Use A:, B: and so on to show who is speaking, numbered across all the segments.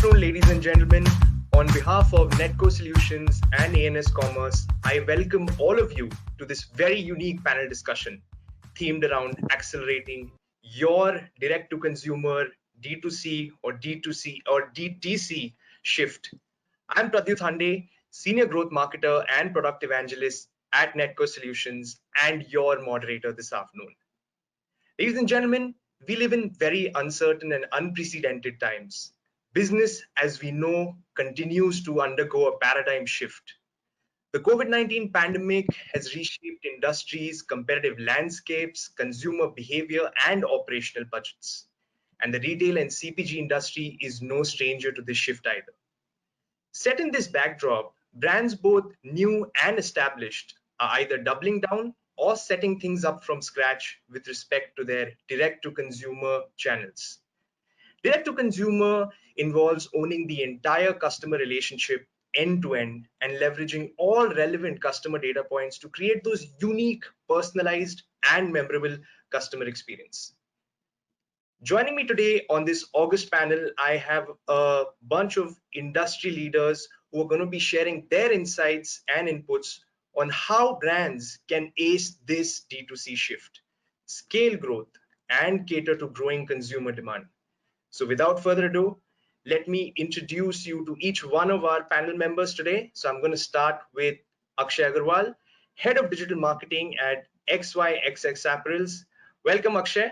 A: afternoon, ladies and gentlemen. On behalf of Netco Solutions and ANS Commerce, I welcome all of you to this very unique panel discussion themed around accelerating your direct-to-consumer D2C or D2C or DTC shift. I'm Pradyut Hande, Senior Growth Marketer and Product Evangelist at Netco Solutions and your moderator this afternoon. Ladies and gentlemen, we live in very uncertain and unprecedented times. Business, as we know, continues to undergo a paradigm shift. The COVID-19 pandemic has reshaped industries, competitive landscapes, consumer behavior, and operational budgets. And the retail and CPG industry is no stranger to this shift either. Set in this backdrop, brands both new and established are either doubling down or setting things up from scratch with respect to their direct-to-consumer channels. Direct-to-consumer involves owning the entire customer relationship end-to-end and leveraging all relevant customer data points to create those unique, personalized, and memorable customer experience. Joining me today on this August panel, I have a bunch of industry leaders who are going to be sharing their insights and inputs on how brands can ace this D2C shift, scale growth, and cater to growing consumer demand. So without further ado, let me introduce you to each one of our panel members today. So I'm going to start with Akshay Agarwal, Head of Digital Marketing at XYXX Apparels. Welcome, Akshay.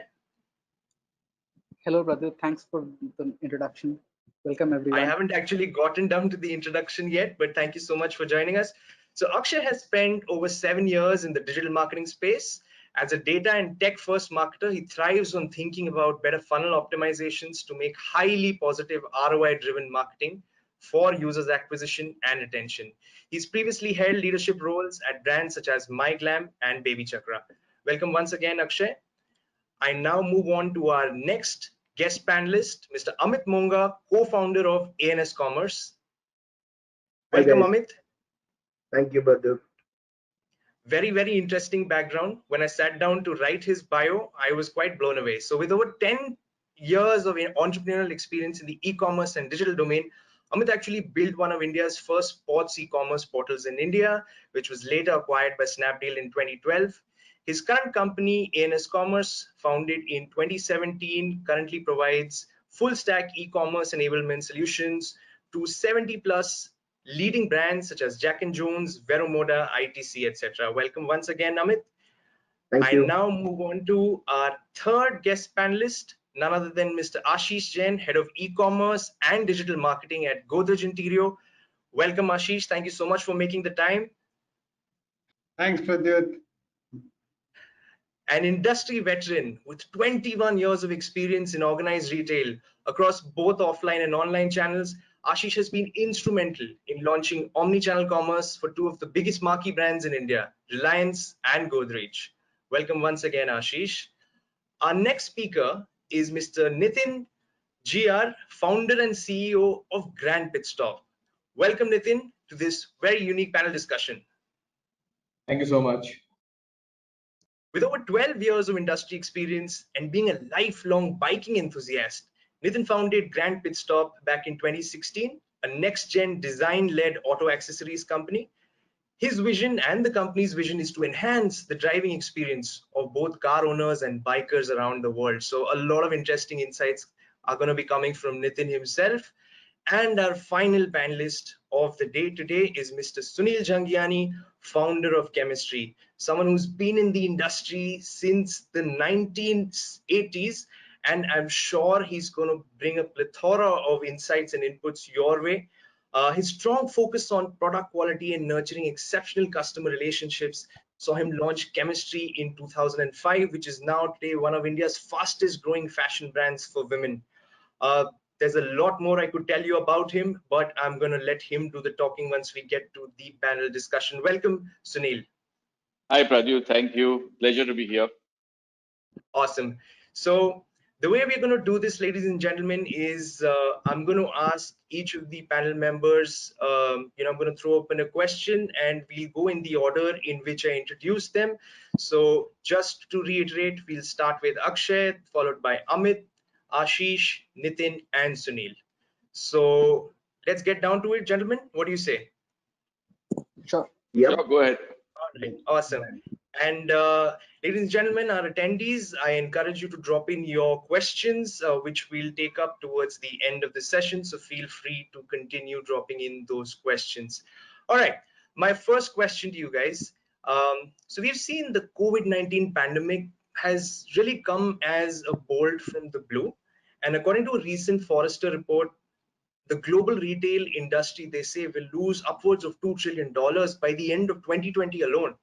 B: Hello, brother. Thanks for the introduction. Welcome, everyone.
A: I haven't actually gotten down to the introduction yet, but thank you so much for joining us. So Akshay has spent over 7 years in the digital marketing space. As a data and tech-first marketer, he thrives on thinking about better funnel optimizations to make highly positive ROI-driven marketing for users acquisition and retention. He's previously held leadership roles at brands such as MyGlam and Baby Chakra. Welcome once again, Akshay. I now move on to our next guest panelist, Mr. Amit Monga, co-founder of ANS Commerce. Welcome, Amit.
C: Thank you, Badr.
A: Very, very interesting background. When I sat down to write his bio, I was quite blown away. So with over 10 years of entrepreneurial experience in the e-commerce and digital domain, Amit actually built one of India's first sports e-commerce portals in India, which was later acquired by Snapdeal in 2012. His current company, ANS Commerce, founded in 2017, currently provides full stack e-commerce enablement solutions to 70 plus leading brands such as Jack & Jones, Veromoda, ITC, etc. Welcome once again, Amit.
C: Thank you.
A: I now move on to our third guest panelist, none other than Mr. Ashish Jain, Head of E-commerce and Digital Marketing at Godrej Interior. Welcome, Ashish. Thank you so much for making the time.
D: Thanks, Pradyut.
A: An industry veteran with 21 years of experience in organized retail across both offline and online channels, Ashish has been instrumental in launching omni-channel commerce for two of the biggest marquee brands in India, Reliance and Godrej. Welcome once again, Ashish. Our next speaker is Mr. Nitin GR, founder and CEO of Grand Pit Stop. Welcome, Nitin, to this very unique panel discussion.
D: Thank you so much.
A: With over 12 years of industry experience and being a lifelong biking enthusiast, Nitin founded Grand Pit Stop back in 2016, a next-gen design-led auto accessories company. His vision and the company's vision is to enhance the driving experience of both car owners and bikers around the world. So a lot of interesting insights are going to be coming from Nitin himself. And our final panelist of the day today is Mr. Sunil Jhangiani, founder of Chemistry, someone who's been in the industry since the 1980s. And I'm sure he's going to bring a plethora of insights and inputs your way. His strong focus on product quality and nurturing exceptional customer relationships saw him launch Chemistry in 2005, which is now today one of India's fastest growing fashion brands for women. There's a lot more I could tell you about him, but I'm going to let him do the talking once we get to the panel discussion. Welcome, Sunil.
E: Hi, Pradyut. Thank you. Pleasure to be here.
A: Awesome. So the way we're going to do this, ladies and gentlemen, is I'm going to ask each of the panel members, I'm going to throw open a question and we'll go in the order in which I introduce them. So just to reiterate, we'll start with Akshay, followed by Amit, Ashish, Nitin, and Sunil. So let's get down to it, gentlemen. What do you say?
B: Sure.
C: Yep.
E: Sure, go ahead.
A: All right, awesome. And ladies and gentlemen, our attendees, I encourage you to drop in your questions, which we'll take up towards the end of the session. So feel free to continue dropping in those questions. All right, my first question to you guys. So we've seen the COVID-19 pandemic has really come as a bolt from the blue. And according to a recent Forrester report, the global retail industry, they say, will lose upwards of $2 trillion by the end of 2020 alone.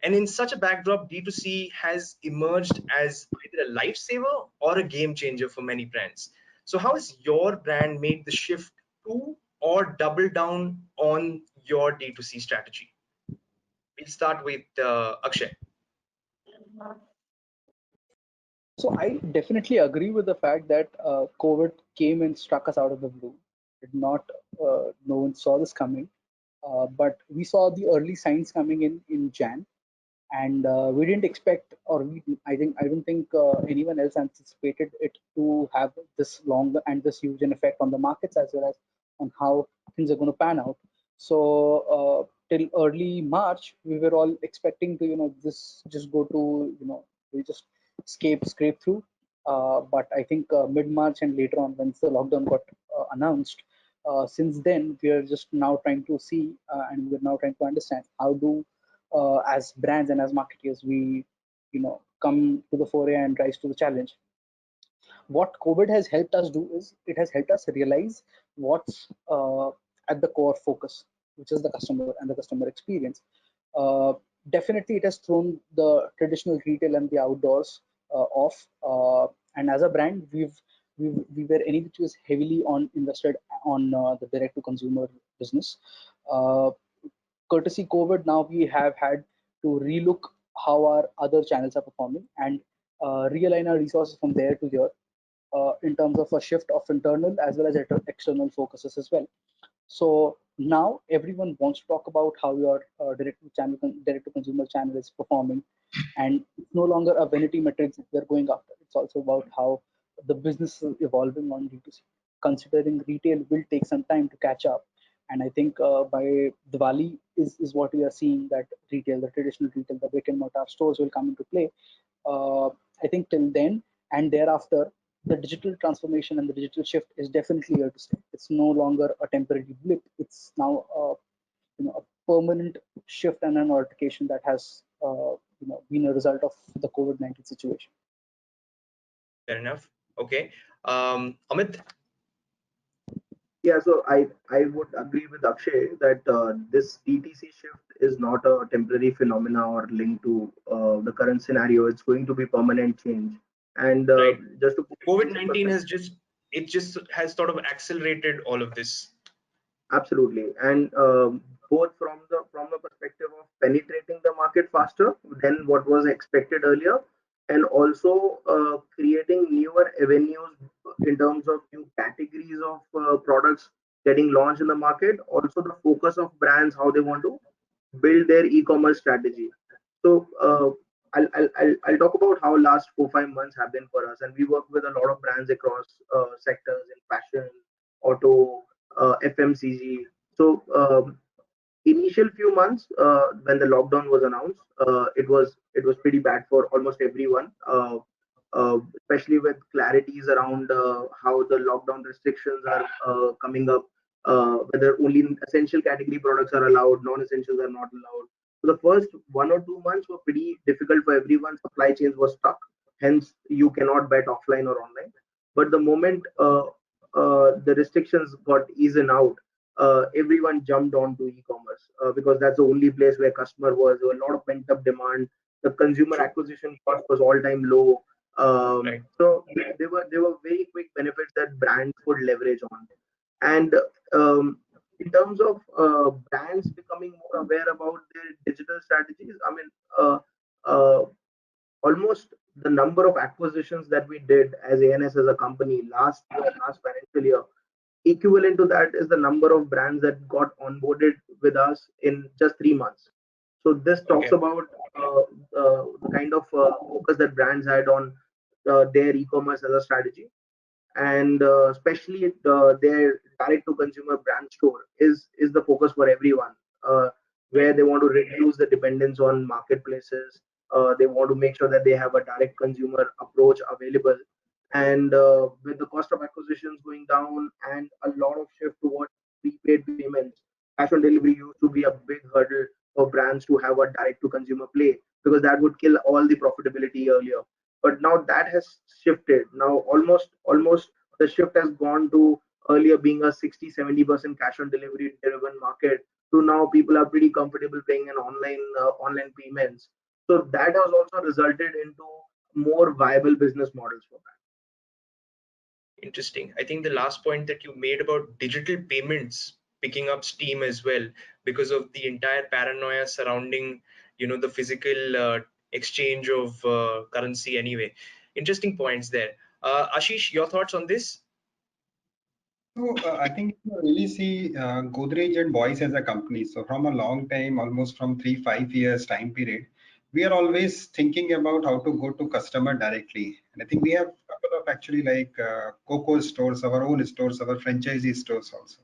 A: And in such a backdrop, D2C has emerged as either a lifesaver or a game changer for many brands. So how has your brand made the shift to or double down on your D2C strategy? We'll start with Akshay.
B: So I definitely agree with the fact that COVID came and struck us out of the blue. Did not, no one saw this coming, but we saw the early signs coming in Jan, and we didn't expect, or I don't think anyone else anticipated it to have this long and this huge an effect on the markets as well as on how things are going to pan out. So till early March, we were all expecting to this just go to we just scrape through. But I think mid March and later on, once the lockdown got announced, since then we are just now trying to see and we're now trying to understand how do as brands and as marketers we come to the foray and rise to the challenge. What COVID has helped us do is it has helped us realize what's at the core focus, which is the customer and the customer experience. uh, Definitely it has thrown the traditional retail and the outdoors off, and as a brand we were any which was heavily on invested on the direct to consumer business. uh, Courtesy COVID, now we have had to relook how our other channels are performing and realign our resources from there to here, in terms of a shift of internal as well as external focuses as well. So now everyone wants to talk about how your direct to consumer channel is performing, and it's no longer a vanity metrics that we're going after. It's also about how the business is evolving on D2C. Considering retail will take some time to catch up, and I think by Diwali is what we are seeing, that retail, the traditional retail, the brick and mortar stores will come into play. uh, I think till then and thereafter, the digital transformation and the digital shift is definitely here to stay. It's no longer a temporary blip. It's now a permanent shift and an altercation that has been a result of the COVID-19 situation.
A: Fair enough. Okay. Amit?
C: Yeah, so I would agree with Akshay that this DTC shift is not a temporary phenomena or linked to the current scenario. It's going to be permanent change. And
A: Right.
C: just to put things in
A: COVID-19
C: perspective,
A: has just has sort of accelerated all of this.
C: absolutely, and both from the perspective of penetrating the market faster than what was expected earlier, and also creating newer avenues in terms of new categories of products getting launched in the market. Also, the focus of brands, how they want to build their e-commerce strategy. So I'll talk about how last 4 5 months have been for us, and we work with a lot of brands across sectors in fashion, auto, FMCG. So initial few months when the lockdown was announced, it was pretty bad for almost everyone, especially with clarities around how the lockdown restrictions are coming up, whether only essential category products are allowed, non-essentials are not allowed. So the first 1 or 2 months were pretty difficult for everyone. Supply chains were stuck, hence you cannot bet offline or online. But the moment the restrictions got eased out, everyone jumped onto e-commerce because that's the only place where customer was. There were a lot of pent-up demand. The consumer acquisition cost was all-time low.
A: Right.
C: So there were very quick benefits that brands could leverage on. And in terms of brands becoming more aware about their digital strategies, I mean, uh, almost the number of acquisitions that we did as ANS as a company last year, last financial year, equivalent to that is the number of brands that got onboarded with us in just 3 months. So this talks
A: Okay.
C: about the kind of focus that brands had on their e-commerce as a strategy. and especially their direct to consumer brand store is the focus for everyone, where they want to reduce the dependence on marketplaces. They want to make sure that they have a direct consumer approach available, and with the cost of acquisitions going down and a lot of shift towards prepaid payments, cash on delivery used to be a big hurdle for brands to have a direct to consumer play, because that would kill all the profitability earlier. But now that has shifted. Now almost the shift has gone to earlier being a 60-70% cash on delivery driven market, to now people are pretty comfortable paying an online payments. So that has also resulted into more viable business models for that.
A: Interesting. I think the last point that you made about digital payments picking up steam as well, because of the entire paranoia surrounding, the physical exchange of currency anyway. Interesting points there. Ashish, your thoughts on this?
D: So I think if you really see Godrej and Boyce as a company, so from a long time, almost from 3-5 years time period, we are always thinking about how to go to customer directly. And I think we have a couple of actually like Coco stores, our own stores, our franchisee stores also.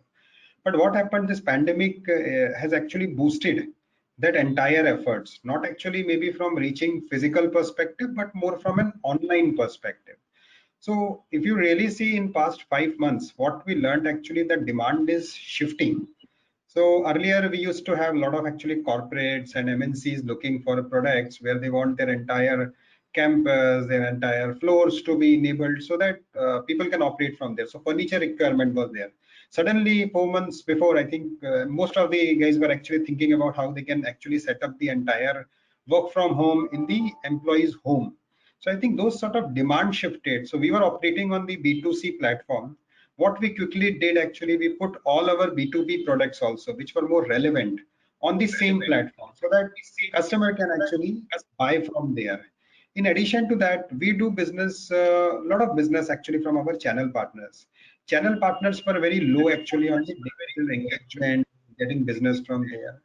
D: But what happened, this pandemic has actually boosted that entire efforts, not actually maybe from reaching physical perspective, but more from an online perspective. So if you really see in past 5 months, what we learned actually that demand is shifting. So earlier we used to have a lot of actually corporates and MNCs looking for products where they want their entire campus, their entire floors to be enabled so that people can operate from there. So furniture requirement was there. Suddenly 4 months before, I think most of the guys were actually thinking about how they can actually set up the entire work from home in the employee's home. So I think those sort of demand shifted. So we were operating on the B2C platform. What we quickly did actually, we put all our B2B products also, which were more relevant on the same platform so that customer can actually buy from there. In addition to that, we do business, a lot of business actually from our channel partners. Channel partners were very low actually on the digital engagement, getting business from there.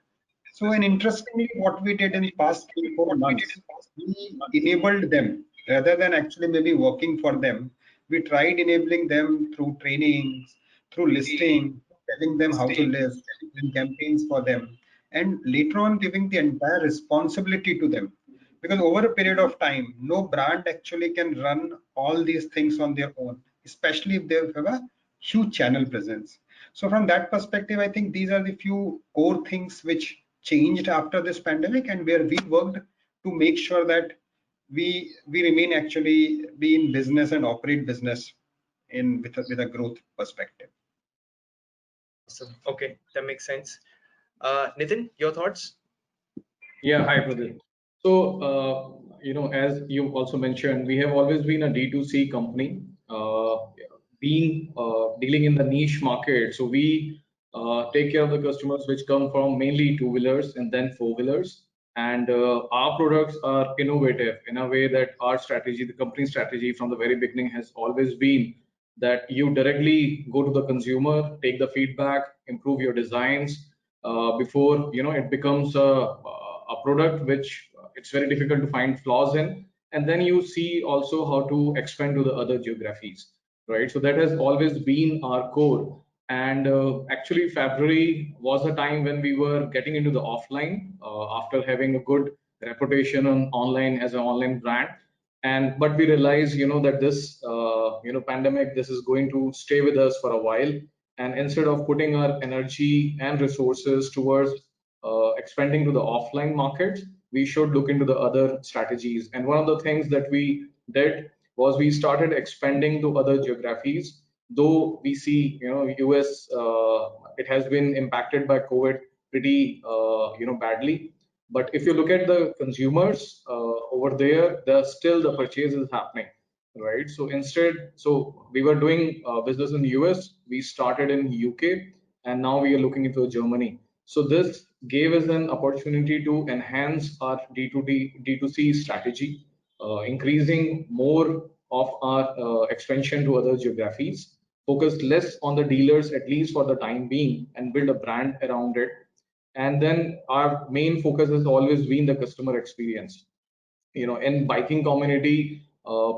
D: So, and interestingly, what we did in past 3-4 months, we enabled them rather than actually maybe working for them. We tried enabling them through trainings, through listing, telling them how to list, doing campaigns for them, and later on giving the entire responsibility to them. Because over a period of time, no brand actually can run all these things on their own, especially if they have a huge channel presence. So from that perspective, I think these are the few core things which changed after this pandemic, and where we worked to make sure that we remain actually be in business and operate business in with a growth perspective.
A: Awesome. Okay, that makes sense. Nitin, your thoughts?
F: Yeah, hi, Pradeep. So, as you also mentioned, we have always been a D2C company, being dealing in the niche market. So we take care of the customers which come from mainly two-wheelers and then four-wheelers. And our products are innovative in a way that our strategy, the company strategy from the very beginning has always been that you directly go to the consumer, take the feedback, improve your designs before it becomes a product which it's very difficult to find flaws in, and then you see also how to expand to the other geographies, right? So that has always been our core. And actually February was a time when we were getting into the offline after having a good reputation on online as an online brand. And but we realized that this pandemic, this is going to stay with us for a while, and instead of putting our energy and resources towards expanding to the offline markets, we should look into the other strategies. And one of the things that we did was we started expanding to other geographies. Though we see, US, it has been impacted by COVID pretty, badly. But if you look at the consumers over there, there's still the purchase is happening, right? So instead, so we were doing business in the US, we started in UK, and now we are looking into Germany. So this gave us an opportunity to enhance our D2C strategy, increasing more of our expansion to other geographies, focus less on the dealers, at least for the time being, and build a brand around it. And then our main focus has always been the customer experience. In biking community,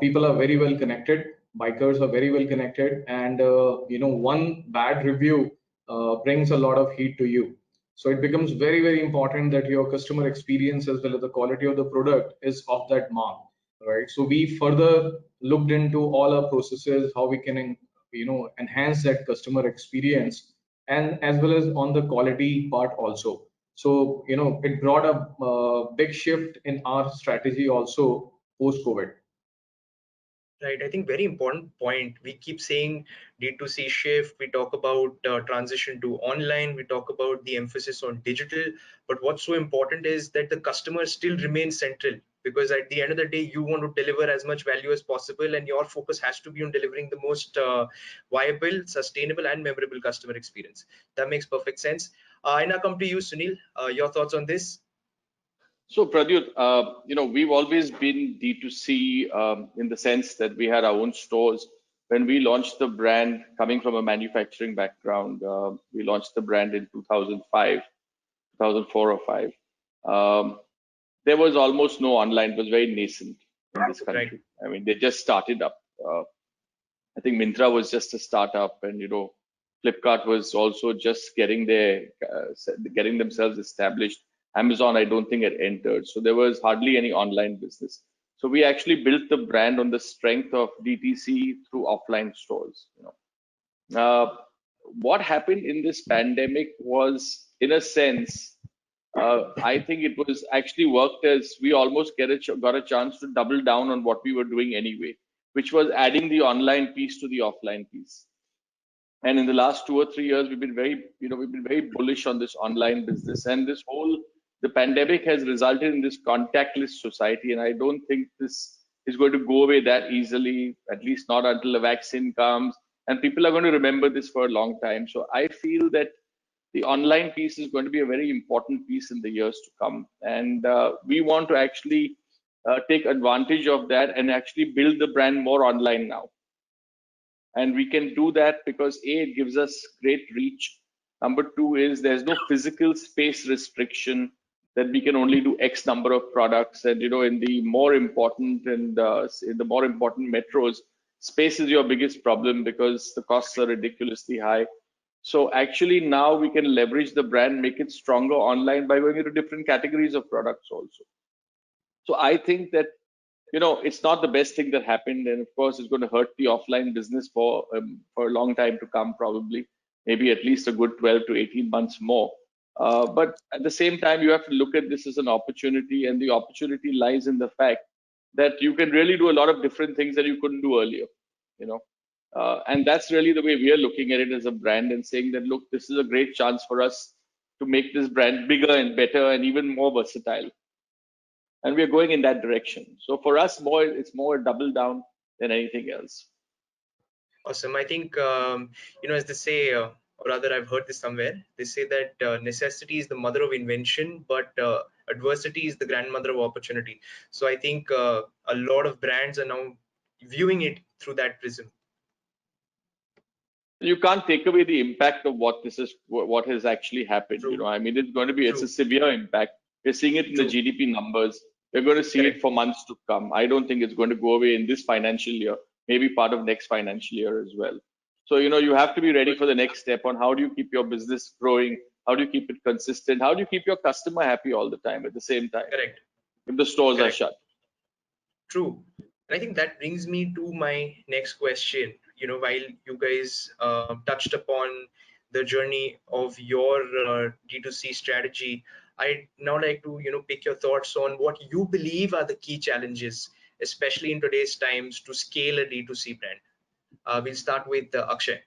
F: people are very well connected. bikers are very well connected, and one bad review brings a lot of heat to you. So it becomes very, very important that your customer experience as well as the quality of the product is of that mark, right? So we further looked into all our processes, how we can enhance that customer experience, and as well as on the quality part also. So it brought a big shift in our strategy also post COVID.
A: Right, I think very important point. We keep saying D2C shift, we talk about transition to online, we talk about the emphasis on digital, but what's so important is that the customer still remains central, because at the end of the day, you want to deliver as much value as possible, and your focus has to be on delivering the most viable, sustainable, and memorable customer experience. That makes perfect sense. I now come to you, Sunil. Your thoughts on this?
E: So, Pradyut, we've always been D2C in the sense that we had our own stores. When we launched the brand, coming from a manufacturing background, we launched the brand in 2005, 2004 or 5. There was almost no online. It was very nascent in this
A: Right.
E: country. I mean, they just started up. I think Myntra was just a startup, and Flipkart was also just getting themselves established. Amazon, I don't think, had entered, so there was hardly any online business. So we actually built the brand on the strength of DTC through offline stores. What happened in this pandemic was, in a sense, I think it was actually worked as we almost got a chance to double down on what we were doing anyway, which was adding the online piece to the offline piece. And in the last 2 or 3 years, we've been very bullish on this online business. And the pandemic has resulted in this contactless society. And I don't think this is going to go away that easily, at least not until a vaccine comes. And people are going to remember this for a long time. So I feel that the online piece is going to be a very important piece in the years to come. And we want to actually take advantage of that and actually build the brand more online now. And we can do that because A, it gives us great reach. Number two is there's no physical space restriction that we can only do X number of products. And in the more important metros, space is your biggest problem because the costs are ridiculously high. So actually now we can leverage the brand, make it stronger online by going into different categories of products also. So I think that it's not the best thing that happened, and of course it's going to hurt the offline business for a long time to come, probably, maybe at least a good 12 to 18 months more. But at the same time, you have to look at this as an opportunity, and the opportunity lies in the fact that you can really do a lot of different things that you couldn't do earlier. And that's really the way we are looking at it as a brand and saying that, look, this is a great chance for us to make this brand bigger and better and even more versatile. And we are going in that direction. So for us, it's more a double down than anything else.
A: Awesome. I think, as they say, or rather, I've heard this somewhere. They say that necessity is the mother of invention, but adversity is the grandmother of opportunity. So I think a lot of brands are now viewing it through that prism.
E: You can't take away the impact of what has actually happened.
A: True.
E: I mean, it's going to be,
A: True.
E: it's a severe impact. We're seeing it in the
A: True.
E: GDP numbers. We're going to see
A: Correct.
E: it for months to come. I don't think it's going to go away in this financial year, maybe part of next financial year as well. So, you have to be ready for the next step on how do you keep your business growing? How do you keep it consistent? How do you keep your customer happy all the time at the same time?
A: Correct.
E: If the stores are
A: Correct.
E: shut.
A: True. And I think that brings me to my next question. While you guys touched upon the journey of your D2C strategy, I'd now like to, pick your thoughts on what you believe are the key challenges, especially in today's times, to scale a D2C brand. We'll start with Akshay.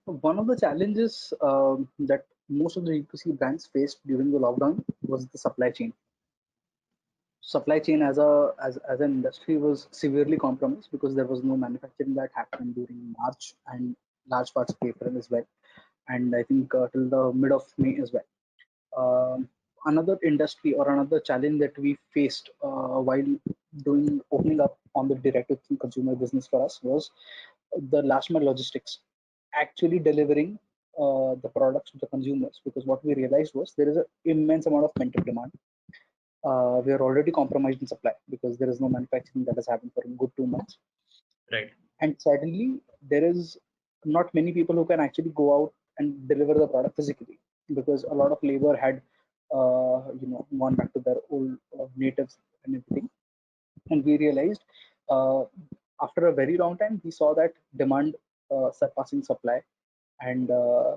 B: One of the challenges that most of the D2C brands faced during the lockdown was the supply chain. Supply chain as an industry was severely compromised because there was no manufacturing that happened during March and large parts of April as well, and I think till the mid of May as well. Another industry or another challenge that we faced while doing opening up on the direct to consumer business for us was the last mile logistics, actually delivering the products to the consumers, because what we realized was there is an immense amount of pent up demand. we are already compromised in supply because there is no manufacturing that has happened for a good 2 months.
A: Right.
B: And suddenly, there is not many people who can actually go out and deliver the product physically because a lot of labor had, gone back to their old natives and everything. And we realized uh, after a very long time, we saw that demand surpassing supply, and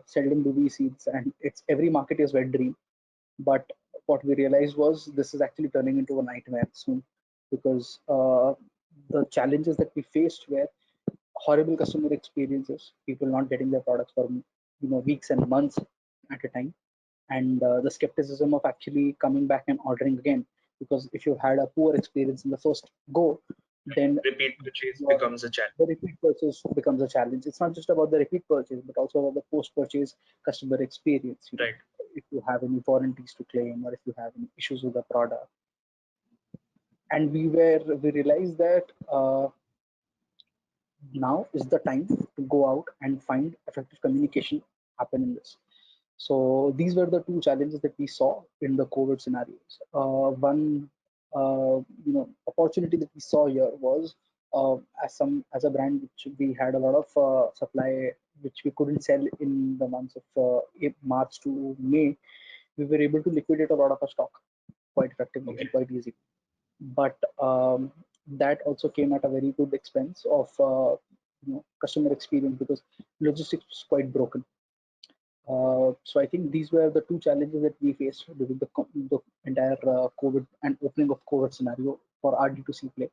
B: seldom do we see this. And it's every market is wet dream. But what we realized was this is actually turning into a nightmare soon because the challenges that we faced were horrible customer experiences, people not getting their products for weeks and months at a time, and the skepticism of actually coming back and ordering again. Because if you had a poor experience in the first go, then
A: Repeat purchase
B: your
A: becomes a challenge.
B: the repeat purchase becomes a challenge. It's not just about the repeat purchase, but also about the post-purchase customer experience.
A: Right.
B: If you have any warranties to claim or if you have any issues with the product. And we realized that now is the time to go out and find effective communication happen in this. So these were the two challenges that we saw in the COVID scenarios. One, opportunity that we saw here was as a brand which we had a lot of supply which we couldn't sell in the months of March to May. We were able to liquidate a lot of our stock quite effectively
A: Okay.
B: and quite easily. But that also came at a very good expense of customer experience because logistics was quite broken. So I think these were the two challenges that we faced during the entire COVID and opening of COVID scenario for our D2C play.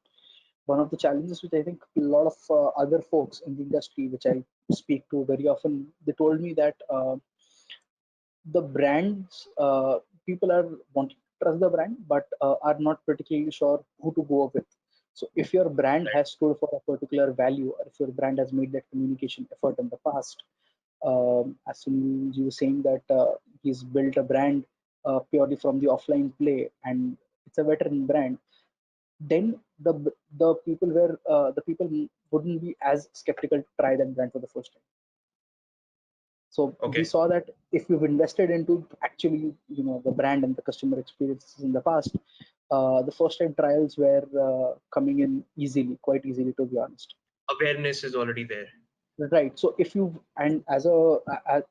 B: One of the challenges which I think a lot of other folks in the industry, which I speak to very often, they told me that the brands, people are wanting to trust the brand, but are not particularly sure who to go with. So if your brand
A: Right.
B: has stood for a particular value, or if your brand has made that communication effort in the past, as soon as you were saying that he's built a brand purely from the offline play and it's a veteran brand, then the people wouldn't be as skeptical to try that brand for the first time. So we
A: Okay.
B: saw that if you've invested into actually, the brand and the customer experiences in the past, the first time trials were coming in easily, quite easily, to be honest.
A: Awareness is already there.
B: Right. So if you and as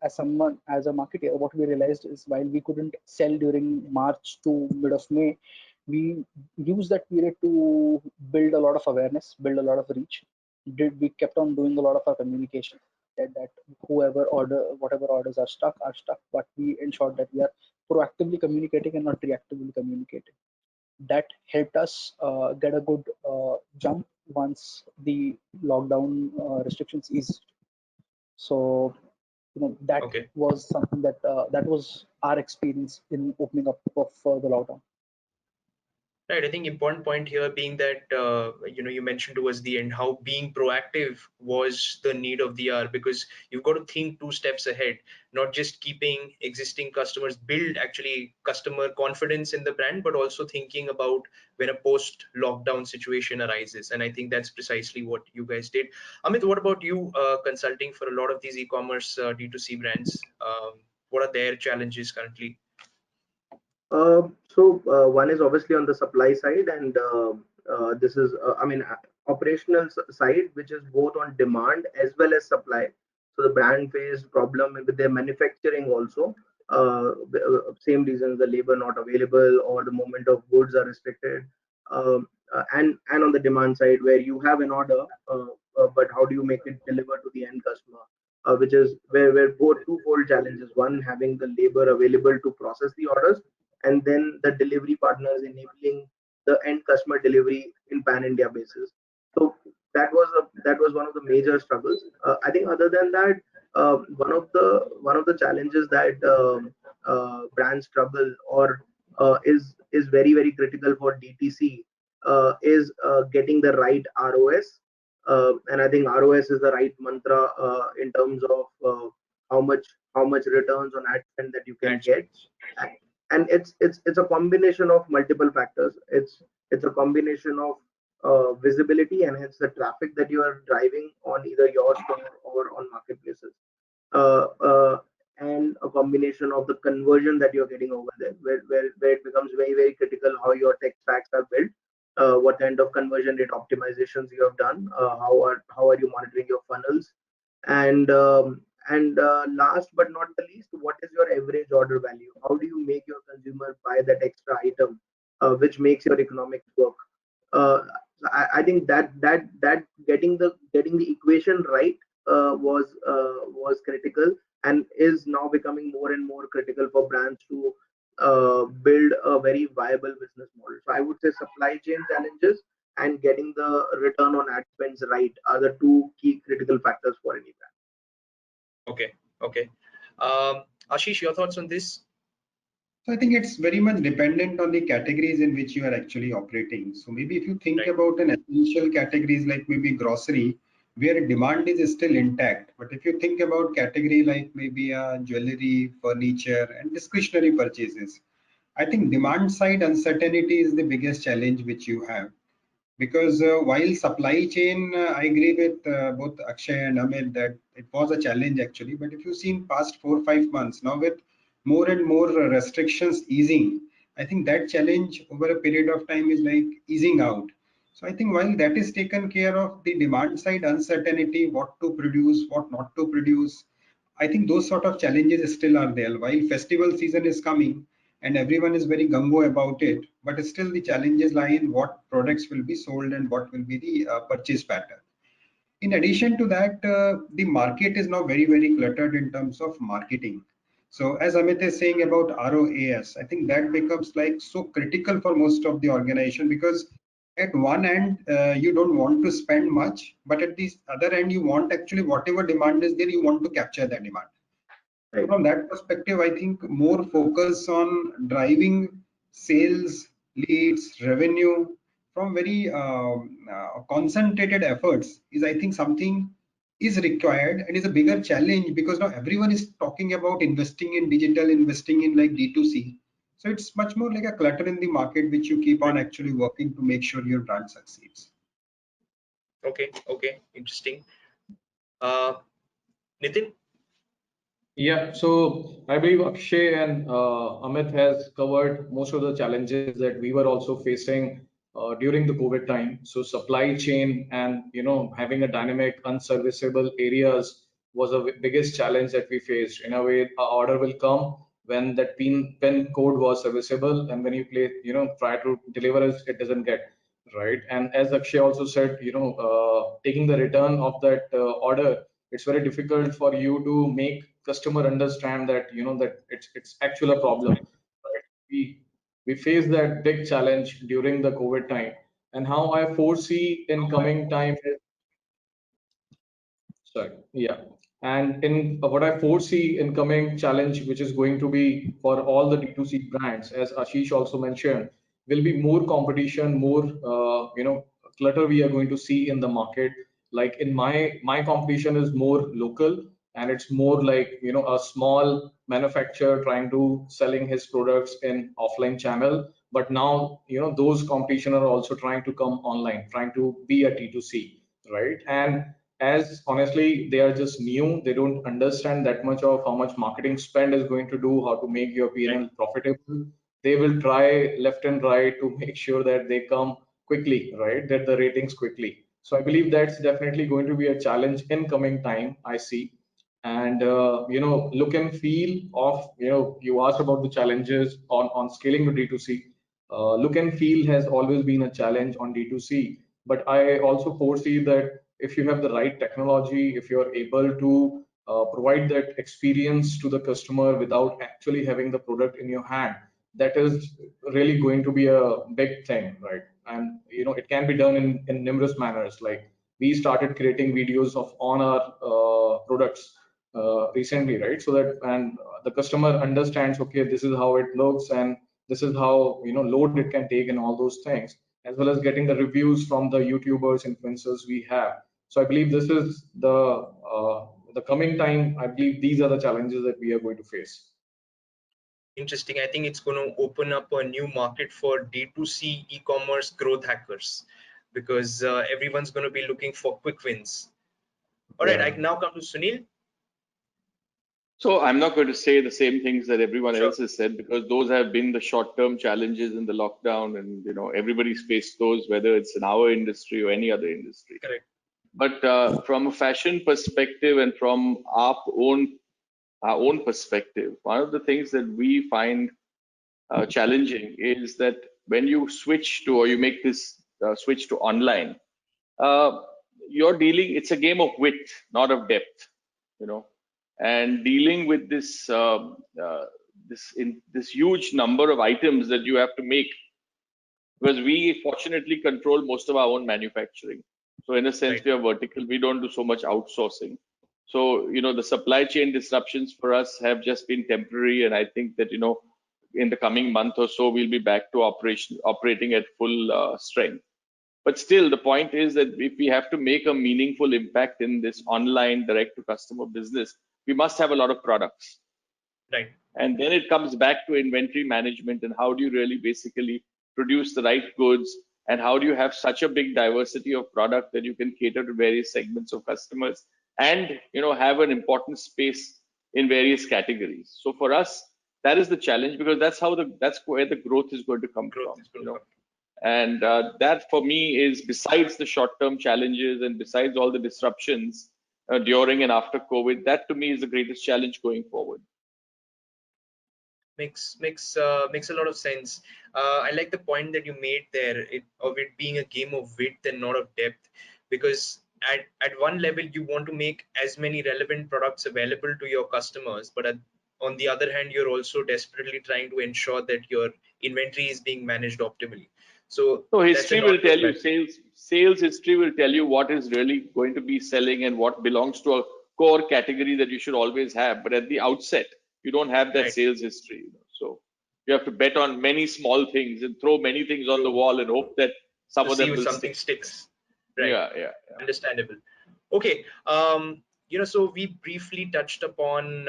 B: someone as a marketer, what we realized is while we couldn't sell during March to mid of May, we used that period to build a lot of awareness, build a lot of reach. We kept on doing a lot of our communication. Said that whatever orders are stuck, but we ensured that we are proactively communicating and not reactively communicating. That helped us get a good jump once the lockdown restrictions eased. So that
A: Okay.
B: was something that was our experience in opening up of the lockdown.
A: Right. I think important point here being that you mentioned towards the end how being proactive was the need of the hour because you've got to think 2 steps ahead, not just keeping existing customers, build actually customer confidence in the brand, but also thinking about when a post lockdown situation arises. And I think that's precisely what you guys did. Amit, what about you? Consulting for a lot of these e-commerce D2C brands. What are their challenges currently?
C: One is obviously on the supply side, and this is, operational side, which is both on demand as well as supply. So the brand faced problem with their manufacturing also. Same reasons, the labor not available or the movement of goods are restricted. And on the demand side, where you have an order, but how do you make it deliver to the end customer? Which is where both twofold challenges. One, having the labor available to process the orders, and then the delivery partners enabling the end customer delivery in pan India basis. So that was one of the major struggles. I think other than that, one of the challenges that brands struggle or is very critical for DTC is getting the right ROS. And I think ROS is the right mantra in terms of how much how much returns on ad spend that you can
A: Ad
C: get.
A: spends.
C: And it's a combination of multiple factors. It's a combination of visibility and hence the traffic that you are driving on either your store or on marketplaces. uh, uh, and a combination of the conversion that you're getting over there, where it becomes very, very critical how your tech stacks are built, what kind of conversion rate optimizations you have done, how are you monitoring your funnels, and last but not the least, what is your average order value? How do you make your consumer buy that extra item, which makes your economics work? Uh, I think that getting the equation right was critical, and is now becoming more and more critical for brands to build a very viable business model. So I would say supply chain challenges and getting the return on ad spends right are the two key critical factors for any brand.
A: Okay, okay. Ashish, your thoughts on this?
D: So I think it's very much dependent on the categories in which you are actually operating. So maybe if you think
A: Right.
D: about an essential categories like maybe grocery, where demand is still intact. But if you think about category like maybe jewelry, furniture, and discretionary purchases, I think demand side uncertainty is the biggest challenge which you have. Because while supply chain, I agree with both Akshay and Amit that it was a challenge actually. But if you've seen past 4 or 5 months now with more and more restrictions easing, I think that challenge over a period of time is like easing out. So I think while that is taken care of, the demand side uncertainty, what to produce, what not to produce, I think those sort of challenges still are there. While festival season is coming and everyone is very gung-ho about it, but still the challenges lie in what products will be sold and what will be the purchase pattern. In addition to that, the market is now very, very cluttered in terms of marketing. So as Amit is saying about ROAS, I think that becomes like so critical for most of the organization, because at one end, you don't want to spend much, but at the other end, you want actually whatever demand is there, you want to capture that demand. So
C: Right.
D: from that perspective, I think more focus on driving sales, leads, revenue from very concentrated efforts is, I think, something is required and is a bigger challenge, because now everyone is talking about investing in digital, investing in like D2C. So it's much more like a clutter in the market, which you keep on actually working to make sure your brand succeeds.
A: Okay, okay, interesting. Uh, Nitin?
F: Yeah, so I believe Akshay and Amit has covered most of the challenges that we were also facing during the COVID time. So supply chain and having a dynamic, unserviceable areas was the biggest challenge that we faced. In a way, our order will come when that pin code was serviceable, and when you play, try to deliver it, it doesn't get right. And as Akshay also said, taking the return of that order, it's very difficult for you to make customer understand that that it's actually a problem, right? We face that big challenge during the COVID time, and how I foresee in coming time is, sorry, yeah. And in what I foresee in coming challenge, which is going to be for all the D2C brands, as Ashish also mentioned, will be more competition, more clutter we are going to see in the market. Like in my competition is more local, and it's more like a small manufacturer trying to selling his products in offline channel. But now those competition are also trying to come online, trying to be a D2C, right? And as honestly they are just new, they don't understand that much of how much marketing spend is going to do, how to make your
A: Right.
F: P&L profitable. They will try left and right to make sure that they come quickly, right, get the ratings quickly. So I believe that's definitely going to be a challenge in coming time, I see. And look and feel of, you asked about the challenges on scaling the D2C. Look and feel has always been a challenge on D2C, but I also foresee that if you have the right technology, if you're able to provide that experience to the customer without actually having the product in your hand, that is really going to be a big thing, right? And it can be done in numerous manners. Like we started creating videos of on our products recently, right? So that and the customer understands, okay, this is how it looks, and this is how load it can take, and all those things, as well as getting the reviews from the YouTubers, influencers we have. So I believe this is the coming time. I believe these are the challenges that we are going to face.
A: Interesting. I think it's going to open up a new market for D2C e-commerce growth hackers, because everyone's going to be looking for quick wins. All right, I
C: Yeah.
A: now come to Sunil.
E: So I'm not going to say the same things that everyone else has said, because those have been the short-term challenges in the lockdown, and everybody's faced those, whether it's in our industry or any other industry.
A: Correct.
E: But from a fashion perspective and from our own perspective, one of the things that we find challenging is that when you switch to, or you make this switch to online, uh, you're dealing. It's a game of width, not of depth. You know, and dealing with this huge number of items that you have to make, because we fortunately control most of our own manufacturing. So in a sense,
A: Right.
E: we are vertical. We don't do so much outsourcing. So the supply chain disruptions for us have just been temporary, and I think that in the coming month or so we'll be back to operating at full strength. But still, the point is that if we have to make a meaningful impact in this online direct to customer business, we must have a lot of products.
A: Right.
E: And then it comes back to inventory management, and how do you really basically produce the right goods, and how do you have such a big diversity of product that you can cater to various segments of customers, and have an important space in various categories. So for us, that is the challenge, because that's where the growth is going to come
A: Growth
E: from.
A: is going to come.
E: And that for me is, besides the short-term challenges and besides all the disruptions during and after COVID, that to me is the greatest challenge going forward.
A: Makes a lot of sense. I like the point that you made there, of it being a game of width and not of depth, because at one level you want to make as many relevant products available to your customers, but on the other hand, you're also desperately trying to ensure that your inventory is being managed optimally. So
E: So
A: that's a
E: history will tell
A: non-good
E: you,
A: balance.
E: sales history will tell you what is really going to be selling and what belongs to a core category that you should always have. But at the outset, you don't have that
A: Right.
E: sales history. So you have to bet on many small things and throw many things on the
A: True.
E: wall and hope that some
A: To
E: of
A: see
E: them
A: if
E: will
A: something
E: stick.
A: sticks. Right.
E: Yeah.
A: Understandable. Okay. So we briefly touched upon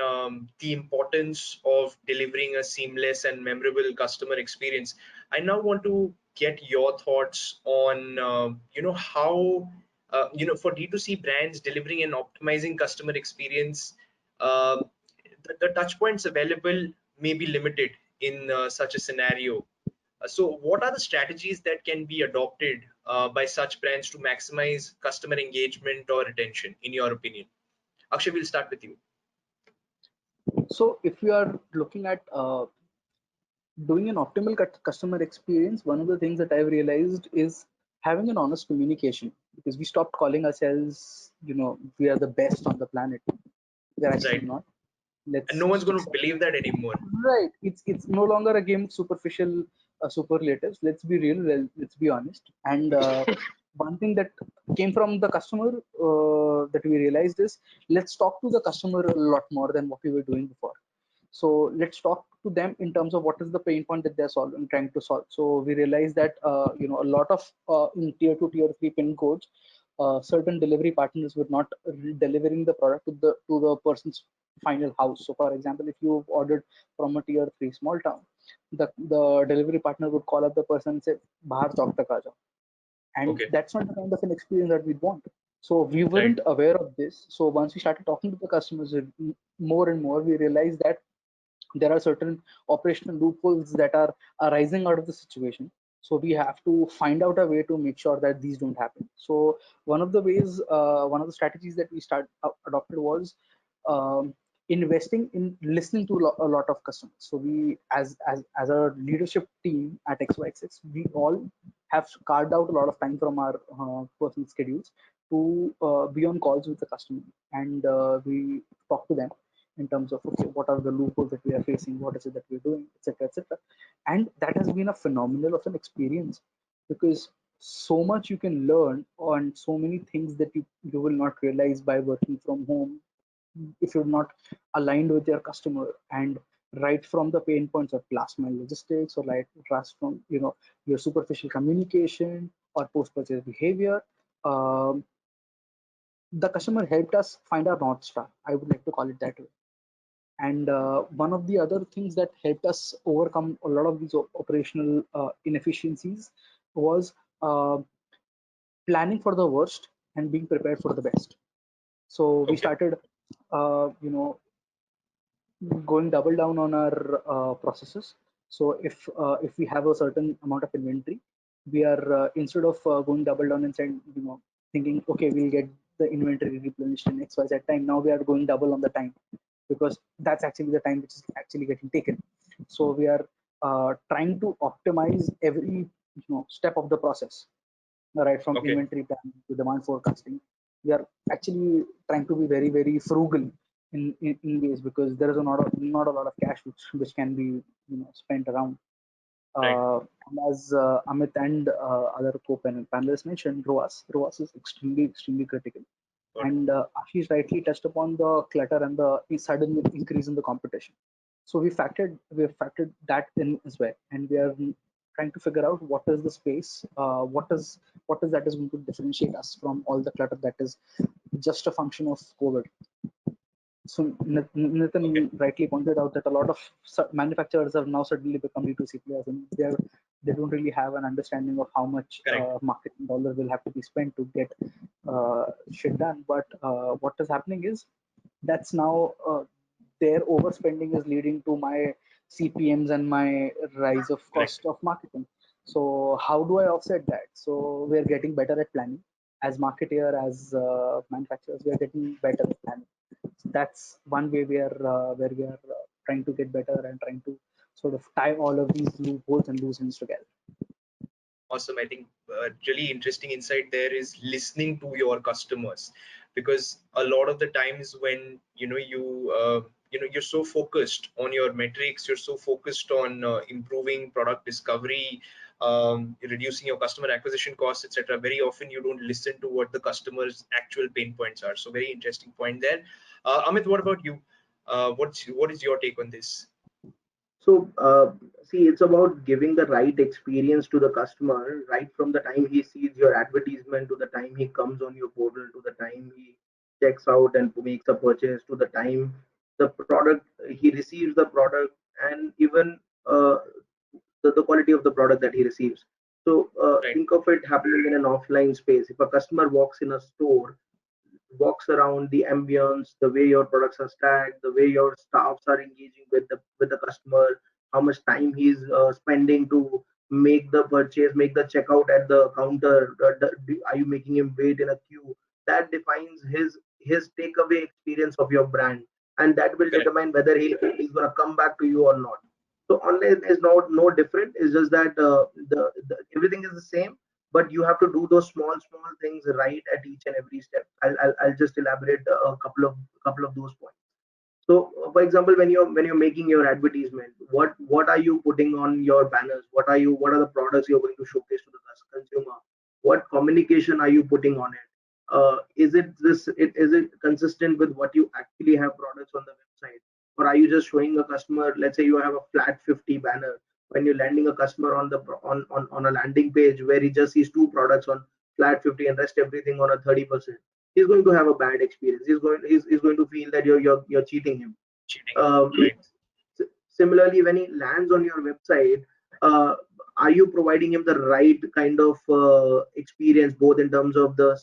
A: the importance of delivering a seamless and memorable customer experience. I now want to get your thoughts on, how, for D2C brands, delivering and optimizing customer experience, uh, the touch points available may be limited in such a scenario. So, what are the strategies that can be adopted by such brands to maximize customer engagement or retention, in your opinion? Akshay, we'll start with you.
B: So if we are looking at doing an optimal customer experience, one of the things that I've realized is having an honest communication, because we stopped calling ourselves, we are the best on the planet. We're actually
A: Right.
B: not.
A: And
B: Let's
A: no one's going to
B: accept
A: believe that anymore.
B: right. It's no longer a game of superficial superlatives. Let's be real. Let's be honest. And one thing that came from the customer that we realized is, let's talk to the customer a lot more than what we were doing before. So let's talk to them in terms of what is the pain point that they're trying to solve. So we realize that a lot of in tier 2 tier 3 pin codes, certain delivery partners were not delivering the product to the person's final house. So for example, if you've ordered from a tier 3 small town, the delivery partner would call up the person and say, bahar chowk tak aa jao. And
A: Okay.
B: that's not the kind of an experience that we'd want. So we
A: Right.
B: weren't aware of this. So once we started talking to the customers more and more, we realized that there are certain operational loopholes that are arising out of the situation. So we have to find out a way to make sure that these don't happen. So one of the ways, one of the strategies that we adopted was um, investing in listening to a lot of customers. So we, as a leadership team at XY6, we all have carved out a lot of time from our personal schedules to be on calls with the customer, and we talk to them in terms of, okay, what are the loopholes that we are facing, what is it that we're doing, etc., etc. And that has been a phenomenal of an experience, because so much you can learn on so many things that you will not realize by working from home if you're not aligned with your customer. And right from the pain points of last mile logistics, or right from your superficial communication or post purchase behavior, um, the customer helped us find our north star, I would like to call it that way. And one of the other things that helped us overcome a lot of these operational inefficiencies was uh, planning for the worst and being prepared for the best. So we
A: Okay.
B: started, uh, you know, going double down on our processes. So if we have a certain amount of inventory, we are instead of going double down and saying, thinking, okay, we'll get the inventory replenished in XYZ time. Now we are going double on the time, because that's actually the time which is actually getting taken. So we are trying to optimize every step of the process, right from
A: Okay.
B: inventory planning to demand forecasting. We are actually trying to be very, very frugal in ways, because there is not a lot of cash which can be spent around.
A: Right.
B: And as Amit and other co-panelists mentioned, ROAS is extremely critical.
A: Got it.
B: And Ashish rightly touched upon the clutter and the sudden increase in the competition. So we factored that in as well, and we are trying to figure out what is the space, what is that is going to differentiate us from all the clutter that is just a function of COVID. So
A: Okay.
B: Nitin rightly pointed out that a lot of manufacturers have now suddenly become D2C players, and they don't really have an understanding of how much
A: Correct.
B: marketing dollar will have to be spent to get shit done. But what is happening is that's now their overspending is leading to my CPMs and my rise of
A: Correct.
B: cost of marketing. So how do I offset that? So we're getting better at planning. As marketeer, as manufacturers, we are getting better at planning. That's one way where we are trying to get better and trying to sort of tie all of these loopholes and loose ends together.
A: Awesome. I think really interesting insight there is listening to your customers, because a lot of the times when you're so focused on your metrics, you're so focused on improving product discovery, reducing your customer acquisition costs, etc. Very often you don't listen to what the customer's actual pain points are. So very interesting point there. Amit, what about you? What is your take on this?
C: So, see, it's about giving the right experience to the customer right from the time he sees your advertisement to the time he comes on your portal to the time he checks out and makes a purchase to the time the product he receives the product, and even the quality of the product that he receives. So,
A: Right.
C: think of it happening in an offline space. If a customer walks in a store, walks around, the ambience, the way your products are stacked, the way your staffs are engaging with the customer, how much time he's spending to make the purchase, make the checkout at the counter. Are you making him wait in a queue? That defines his takeaway experience of your brand, and that will
A: Correct.
C: determine whether he's gonna come back to you or not. So online is no different. It's just that the everything is the same, but you have to do those small things right at each and every step. I'll just elaborate a couple of those points. So for example, when you're making your advertisement, what are you putting on your banners? What are the products you're going to showcase to the consumer? What communication are you putting on it? Is it consistent with what you actually have products on the website, or are you just showing a customer? Let's say you have a flat 50 banner. When you're landing a customer on the on a landing page where he just sees two products on flat 50 and rest everything on a 30%, he's going to have a bad experience. He's going to feel that you're cheating him.
A: Cheating.
C: um,
A: Right.
C: Similarly, when he lands on your website, uh, are you providing him the right kind of experience, both in terms of the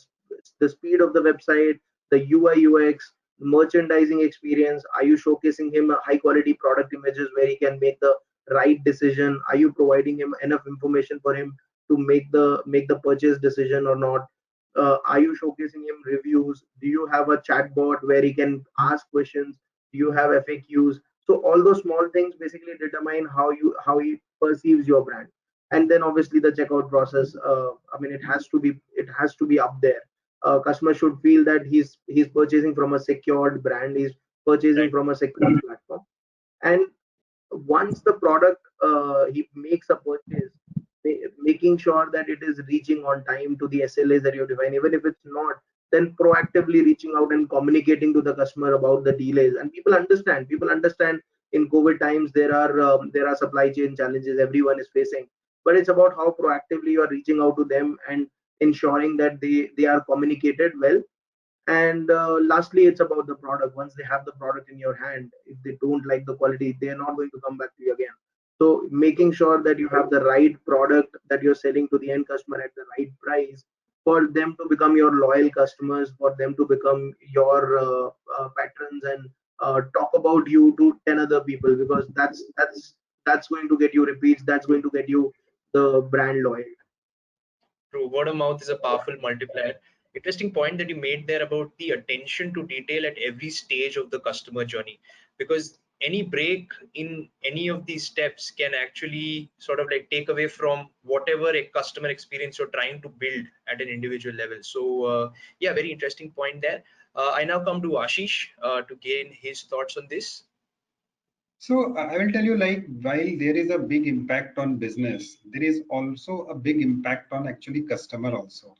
C: speed of the website, the UI UX, merchandising experience? Are you showcasing him a high quality product images where he can make the right decision? Are you providing him enough information for him to make the purchase decision or not? Are you showcasing him reviews? Do you have a chatbot where he can ask questions? Do you have FAQs? So all those small things basically determine how he perceives your brand. And then obviously the checkout process, I mean, it has to be up there. Customer should feel that he's purchasing from a secured brand, he's purchasing
A: Right.
C: from a secure platform. And once the product he makes a purchase, making sure that it is reaching on time to the SLAs that you define. Even if it's not, then proactively reaching out and communicating to the customer about the delays. And people understand in COVID times there are supply chain challenges everyone is facing, but it's about how proactively you are reaching out to them and ensuring that they are communicated well. And lastly, it's about the product. Once they have the product in your hand, if they don't like the quality, they're not going to come back to you again. So making sure that you have the right product that you're selling to the end customer at the right price for them to become your loyal customers, for them to become your patrons and talk about you to 10 other people, because that's going to get you repeats, that's going to get you the brand loyalty.
A: True, word of mouth is a powerful multiplier. Interesting point that you made there about the attention to detail at every stage of the customer journey, because any break in any of these steps can actually sort of like take away from whatever a customer experience you're trying to build at an individual level. So, yeah, very interesting point there. I now come to Ashish to gain his thoughts on this.
D: So I will tell you, like, while there is a big impact on business, there is also a big impact on actually customer also.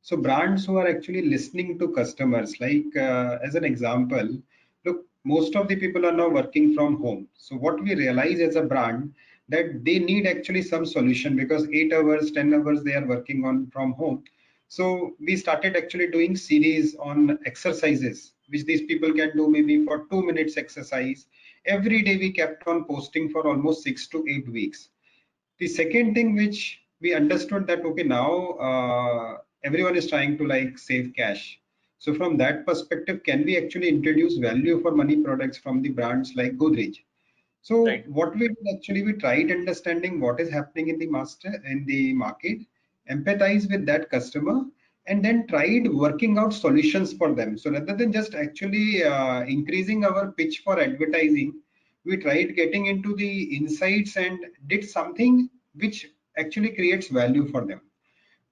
D: So brands who are actually listening to customers, like as an example, look, most of the people are now working from home. So what we realize as a brand, that they need actually some solution, because 8 hours, 10 hours they are working on from home. So we started actually doing series on exercises, which these people can do maybe for 2 minutes exercise. Every day we kept on posting for almost 6 to 8 weeks. The second thing which we understood, that okay, now everyone is trying to like save cash. So from that perspective, can we actually introduce value for money products from the brands like Godrej? So
A: Right.
D: what we did actually, we tried understanding what is happening in the market, empathize with that customer, and then tried working out solutions for them. So rather than just actually increasing our pitch for advertising, we tried getting into the insights and did something which actually creates value for them.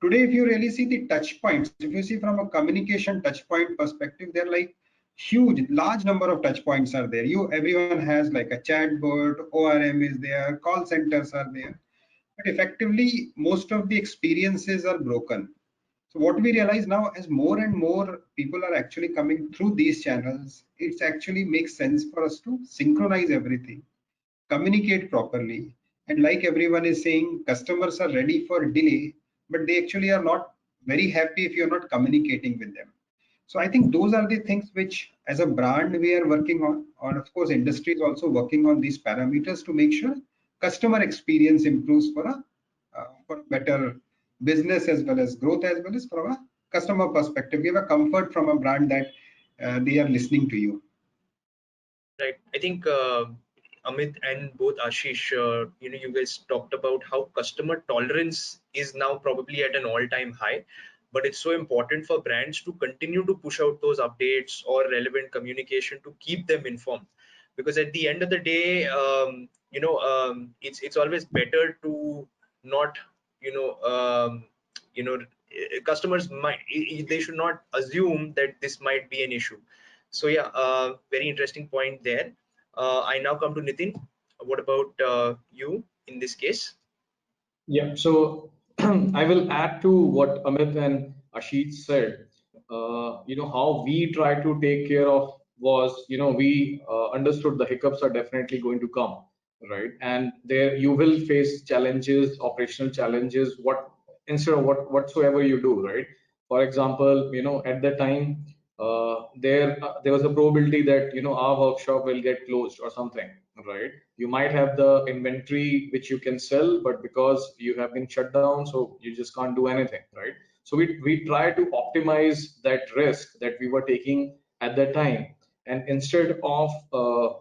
D: Today, if you really see the touch points, if you see from a communication touch point perspective, they're like huge, large number of touch points are there. Everyone has like a chatbot, ORM is there, call centers are there, but effectively most of the experiences are broken. So what we realize now, as more and more people are actually coming through these channels, it actually makes sense for us to synchronize everything, communicate properly. And like everyone is saying, customers are ready for delay, but they actually are not very happy if you're not communicating with them. So I think those are the things which, as a brand, we are working on. Or of course, industry is also working on these parameters to make sure customer experience improves for a better business, as well as growth, as well as from a customer perspective. Give a comfort from a brand that they are listening to you.
A: Right. I think Amit and both Ashish, you guys talked about how customer tolerance is now probably at an all-time high, but it's so important for brands to continue to push out those updates or relevant communication to keep them informed. Because at the end of the day, it's always better to not, you know, customers might they should not assume that this might be an issue. So yeah, very interesting point there. I now come to Nitin. What about you in this case?
F: Yeah, so I will add to what Amit and Ashish said. How we try to take care of was, we understood the hiccups are definitely going to come, right? And there you will face challenges, operational challenges, instead of whatsoever you do, right? For example, at the time, there was a probability that our workshop will get closed or something, right? You might have the inventory which you can sell, but because you have been shut down, so you just can't do anything, right? So we try to optimize that risk that we were taking at that time, and instead of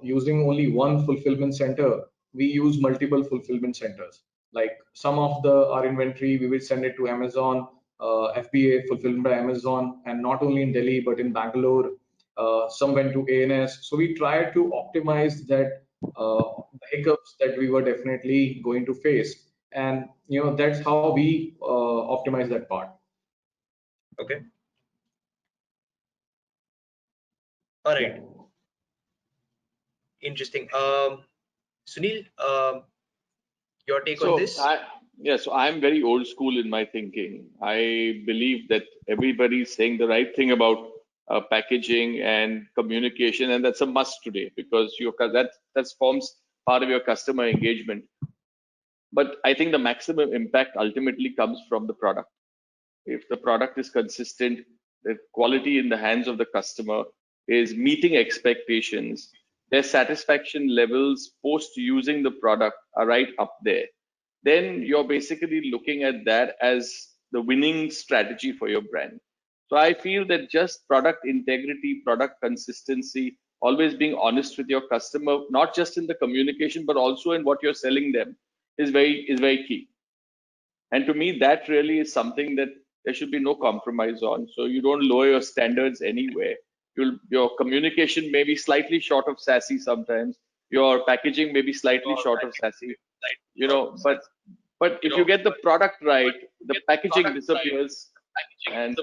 F: using only one fulfillment center, we use multiple fulfillment centers. Like some of the our inventory, we will send it to Amazon, FBA fulfilled by Amazon, and not only in Delhi but in Bangalore. Some went to ANS. So we try to optimize that the hiccups that we were definitely going to face, and that's how we optimize that part.
A: Okay. All
F: Yeah.
A: right. Interesting. Sunil, your take on
E: So
A: this?
E: so I'm very old school in my thinking. I believe that everybody's saying the right thing about packaging and communication, and that's a must today because that forms part of your customer engagement. But I think the maximum impact ultimately comes from the product. If the product is consistent, the quality in the hands of the customer is meeting expectations, their satisfaction levels post using the product are right up there, then you're basically looking at that as the winning strategy for your brand. So I feel that just product integrity, product consistency, always being honest with your customer, not just in the communication, but also in what you're selling them is very key. And to me, that really is something that there should be no compromise on. So you don't lower your standards anywhere. Your communication may be slightly short of sassy sometimes. Your packaging may be slightly short of sassy, but if you get the product right, the packaging disappears, and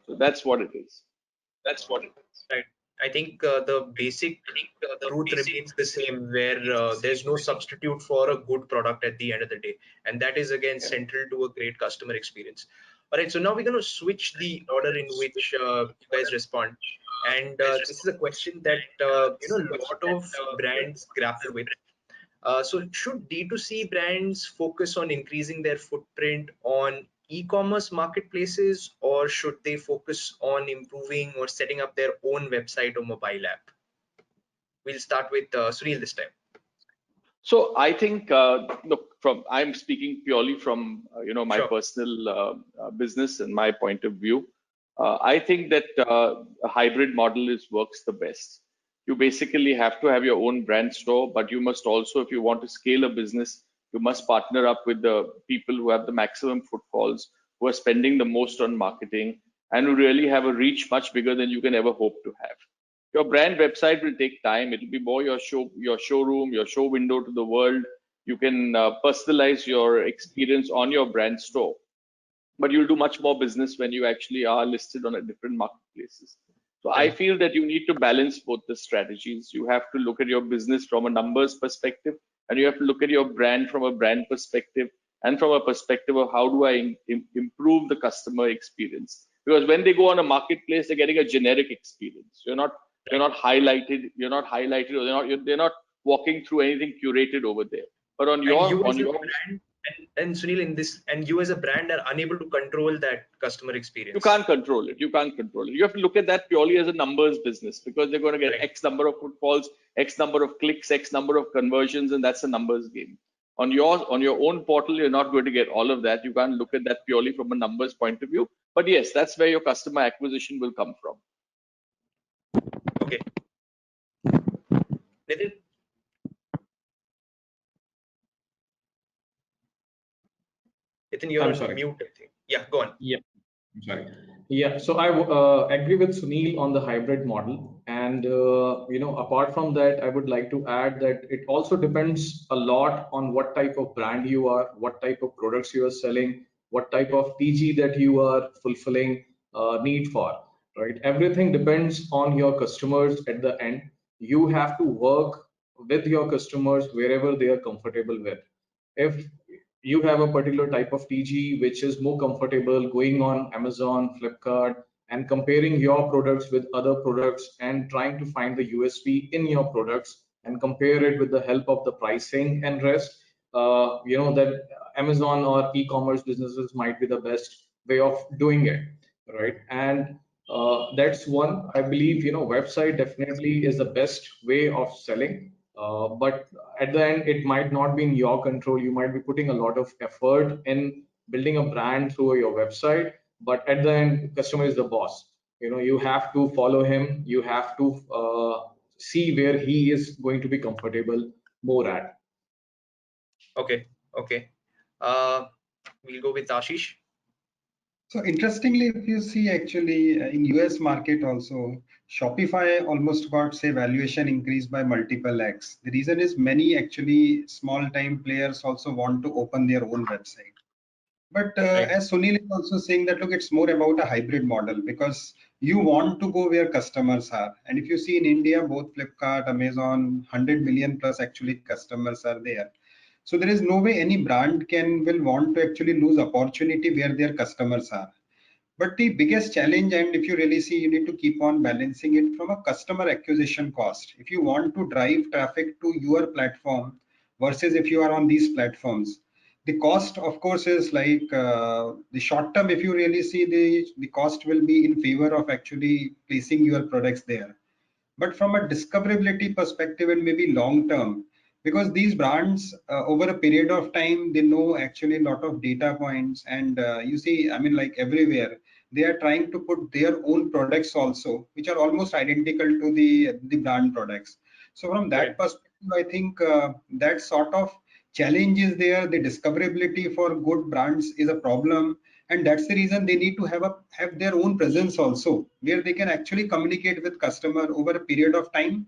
E: so that's what it is.
A: Right. I think the basic truth remains the same, where there's no substitute for a good product at the end of the day, and that is again central to a great customer experience. All right, so now we're going to switch the order in which you guys respond, and this is a question that a lot of brands grapple with. So should D2C brands focus on increasing their footprint on e-commerce marketplaces, or should they focus on improving or setting up their own website or mobile app? We'll start with Sunil this time.
E: So I think, look, I'm speaking purely from my
A: Sure.
E: personal business and my point of view. I think that a hybrid model works the best. You basically have to have your own brand store, but you must also, if you want to scale a business, you must partner up with the people who have the maximum footfalls, who are spending the most on marketing, and who really have a reach much bigger than you can ever hope to have. Your brand website will take time. It will be more your showroom, your show window to the world. You can personalize your experience on your brand store, but you'll do much more business when you actually are listed on a different marketplaces. So I feel that you need to balance both the strategies. You have to look at your business from a numbers perspective, and you have to look at your brand from a brand perspective, and from a perspective of how do I improve the customer experience. Because when they go on a marketplace, they're getting a generic experience. You're not highlighted, or they're not walking through anything curated over there. But
A: And you as a brand, and Sunil, in this, and you as a brand are unable to control that customer
E: you
A: experience.
E: can't control it. You have to look at that purely as a numbers business, because they're going to get
A: Right.
E: X number of footfalls, X number of clicks, X number of conversions, and that's a numbers game. On your own portal, you're not going to get all of that. You can't look at that purely from a numbers point of view. But yes, that's where your customer acquisition will come from.
A: Okay. Nitin? Nitin, you're
F: I'm
A: on
F: sorry.
A: mute, I think. Yeah, go on.
F: Yeah, I'm sorry. Yeah, so I agree with Sunil on the hybrid model, and apart from that, I would like to add that it also depends a lot on what type of brand you are, what type of products you are selling, what type of TG that you are fulfilling need for, right? Everything depends on your customers at the end. You have to work with your customers wherever they are comfortable with. If you have a particular type of TG which is more comfortable going on Amazon, Flipkart, and comparing your products with other products and trying to find the USP in your products and compare it with the help of the pricing and rest, that Amazon or e-commerce businesses might be the best way of doing it, right? And that's one. I believe website definitely is the best way of selling, but at the end it might not be in your control. You might be putting a lot of effort in building a brand through your website, but at the end customer is the boss. You have to follow him. You have to see where he is going to be comfortable more at.
A: Okay. We'll go with Ashish.
D: So interestingly, if you see actually in US market also, Shopify almost got say valuation increased by multiple X. The reason is many actually small time players also want to open their own website. But
A: Right.
D: as Sunil is also saying that look, it's more about a hybrid model because you want to go where customers are. And if you see in India, both Flipkart, Amazon, 100 million plus actually customers are there. So there is no way any brand will want to actually lose opportunity where their customers are. But the biggest challenge, and if you really see, you need to keep on balancing it from a customer acquisition cost. If you want to drive traffic to your platform versus if you are on these platforms, the cost, of course, is like the short term. If you really see, the cost will be in favor of actually placing your products there. But from a discoverability perspective and maybe long term, because these brands over a period of time, they know actually a lot of data points, and you see, I mean, like everywhere they are trying to put their own products also, which are almost identical to the brand products. So from that perspective, I think that sort of challenge is there. The discoverability for good brands is a problem, and that's the reason they need to have their own presence also, where they can actually communicate with customer over a period of time,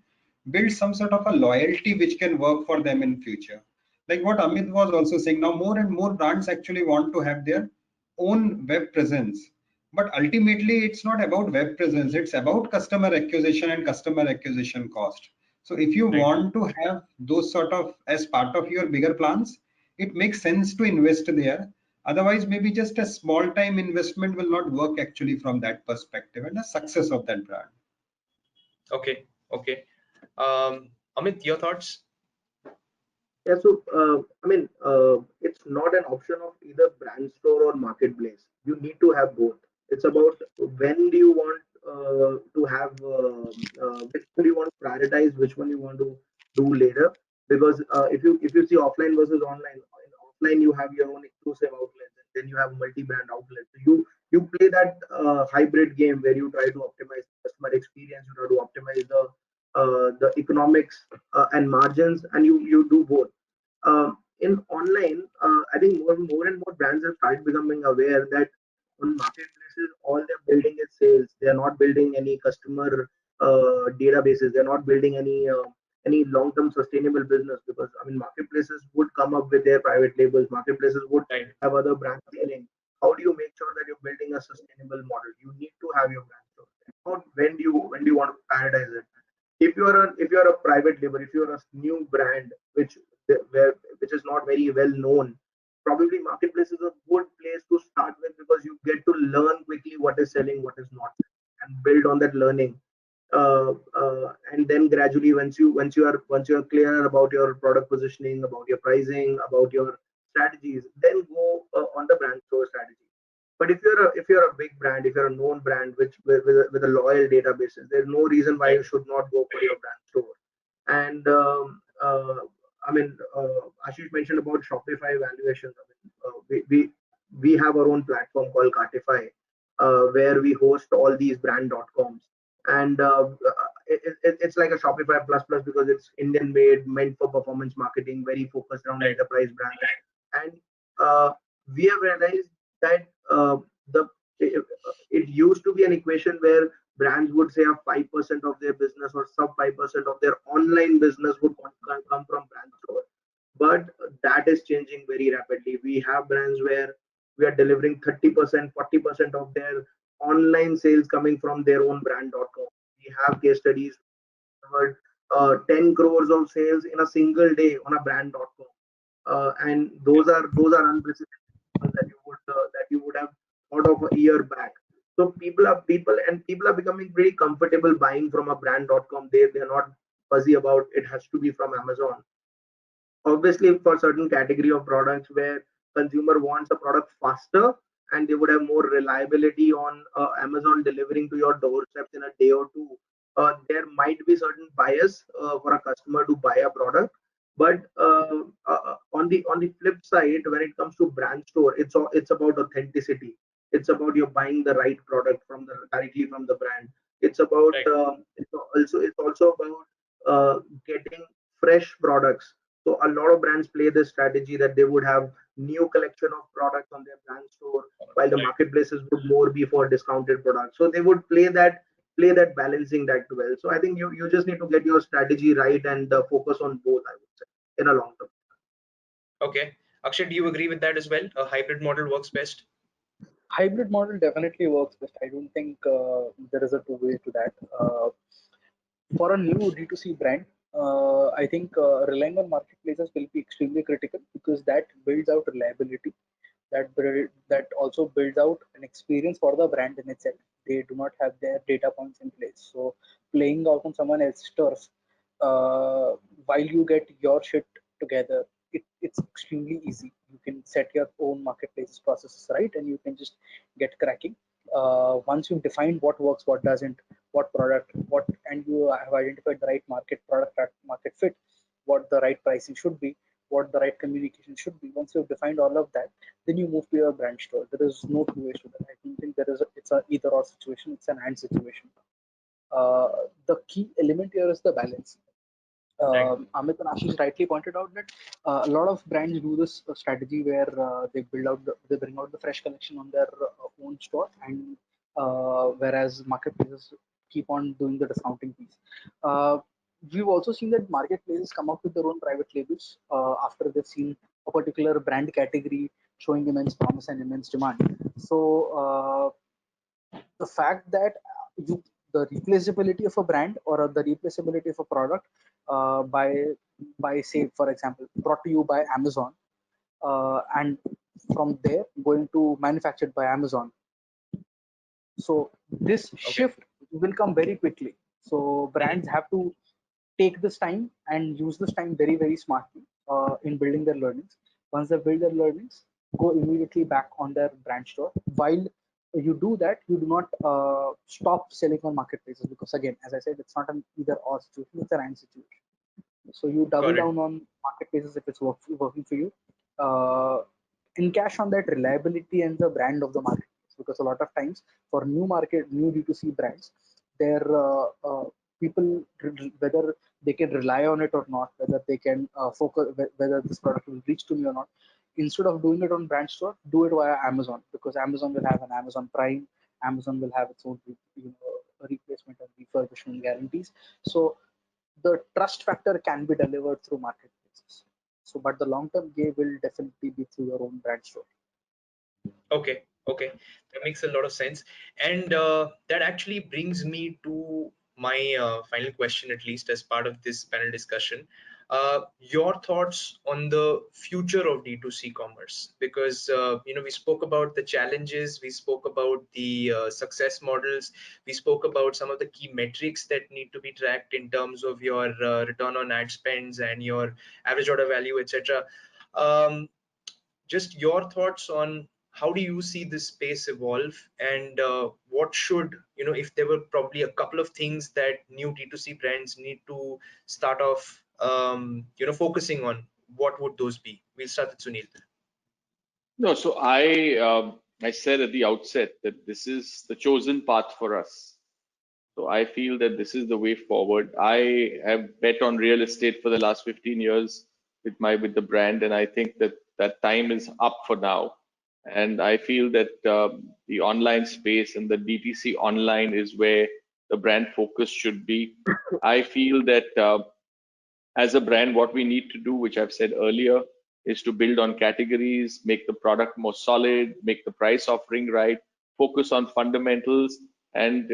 D: build some sort of a loyalty which can work for them in future. Like what Amit was also saying, now more and more brands actually want to have their own web presence. But ultimately, it's not about web presence, it's about customer acquisition and customer acquisition cost. So if you want to have those sort of as part of your bigger plans, it makes sense to invest there. Otherwise, maybe just a small time investment will not work actually from that perspective and the success of that brand.
A: Okay. Okay. Amit, your thoughts?
C: Yeah, so it's not an option of either brand store or marketplace. You need to have both. It's about when do you want to have which one you want to prioritize, which one you want to do later. Because if you see offline versus online, in offline you have your own exclusive outlets, and then you have multi-brand outlets. So you play that hybrid game where you try to optimize customer experience, you try to optimize the economics and margins, and you do both. In online, I think more and more brands have started becoming aware that on marketplaces, all they're building is sales. They are not building any customer databases. They're not building any long-term sustainable business, because I mean marketplaces would come up with their private labels. Marketplaces would
A: Right.
C: have other brands selling. How do you make sure that you're building a sustainable model? You need to have your brand store. Not when do you want to prioritize it? If you're a private label, if you're a new brand which is not very well known, probably marketplace is a good place to start with, because you get to learn quickly what is selling, what is not, and build on that learning. And then gradually, once you are clear about your product positioning, about your pricing, about your strategies, then go on the brand store strategy. But if you're a big brand, if you're a known brand with a loyal databases, there's no reason why you should not go for your brand store. And I mean, Ashish mentioned about Shopify valuations. I mean, we have our own platform called Cartify, where we host all these brand.coms, and it's like a Shopify plus plus, because it's Indian made, meant for performance marketing, very focused around enterprise brands. And we have realized that the it, it used to be an equation where brands would say a 5% of their business or sub 5% of their online business would come from brand store. But that is changing very rapidly. We have brands where we are delivering 30%, 40% of their online sales coming from their own brand.com. We have case studies delivered 10 crores of sales in a single day on a brand.com. And those are unprecedented that you would have thought of a year back. So people are becoming pretty comfortable buying from a brand.com. They're not fuzzy about it has to be from Amazon. Obviously, for certain category of products where consumer wants a product faster, and they would have more reliability on Amazon delivering to your doorsteps in a day or two, there might be certain bias for a customer to buy a product. But on the flip side, when it comes to brand store, it's about authenticity. It's about you buying the right product directly from the brand. It's about it's also about getting fresh products. So a lot of brands play this strategy that they would have new collection of products on their brand store, while the marketplaces would more be for discounted products. So they would play that balancing that well. So I think you just need to get your strategy right and focus on both, I would say, in a long term.
A: Okay. Akshay, do you agree with that as well? A hybrid model works best?
B: Hybrid model definitely works best. I don't think there is a two-way to that. For a new D2C brand, I think relying on marketplaces will be extremely critical, because that builds out reliability. That also builds out an experience for the brand in itself. They do not have their data points in place, so playing out on someone else's turf uh, while you get your shit together, it's extremely easy. You can set your own marketplace processes right, and you can just get cracking. Once you've defined what works, what doesn't, what product, and you have identified the right market fit, what the right pricing should be, what the right communication should be. Once you've defined all of that, then you move to your brand store. There is no two ways to that. I don't think it's a either or situation. It's an and situation. Uh, the key element here is the balance.
A: Right.
B: Amit and Ashish rightly pointed out that a lot of brands do this strategy where they bring out the fresh collection on their own store, and whereas marketplaces keep on doing the discounting piece. Uh, we've also seen that marketplaces come up with their own private labels after they've seen a particular brand category showing immense promise and immense demand. So the fact that you the replaceability of a brand or the replaceability of a product by say for example brought to you by Amazon, and from there going to manufactured by Amazon. So this
A: Okay.
B: shift will come very quickly. So brands have to take this time and use this time very, very smartly in building their learnings. Once they build their learnings, go immediately back on their brand store. While you do that, you do not stop selling on marketplaces, because again, as I said, it's not an either or situation, it's an and situation. So you double
A: Got it.
B: down on marketplaces if it's working for you. Uh, Encash on that reliability and the brand of the marketplace, because a lot of times for new D2C brands, their people, whether they can rely on it or not, whether they can focus, whether this product will reach to me or not. Instead of doing it on brand store, do it via Amazon, because Amazon will have an Amazon Prime. Amazon will have its own, replacement and refurbishment guarantees. So the trust factor can be delivered through marketplaces. So, but the long-term gain will definitely be through your own brand store.
A: Okay, okay, that makes a lot of sense. And that actually brings me to my final question, at least as part of this panel discussion. Your thoughts on the future of D2C commerce, because we spoke about the challenges, we spoke about the success models, we spoke about some of the key metrics that need to be tracked in terms of your return on ad spends and your average order value, etc. Just your thoughts on how do you see this space evolve, and what should, if there were probably a couple of things that new D2C brands need to start off focusing on, what would those be? We'll start with Sunil.
E: No, so I said at the outset that this is the chosen path for us. So I feel that this is the way forward. I have bet on real estate for the last 15 years with the brand, and I think that that time is up for now. And I feel that the online space and the DTC online is where the brand focus should be. I feel that as a brand, what we need to do, which I've said earlier, is to build on categories, make the product more solid, make the price offering right, focus on fundamentals, and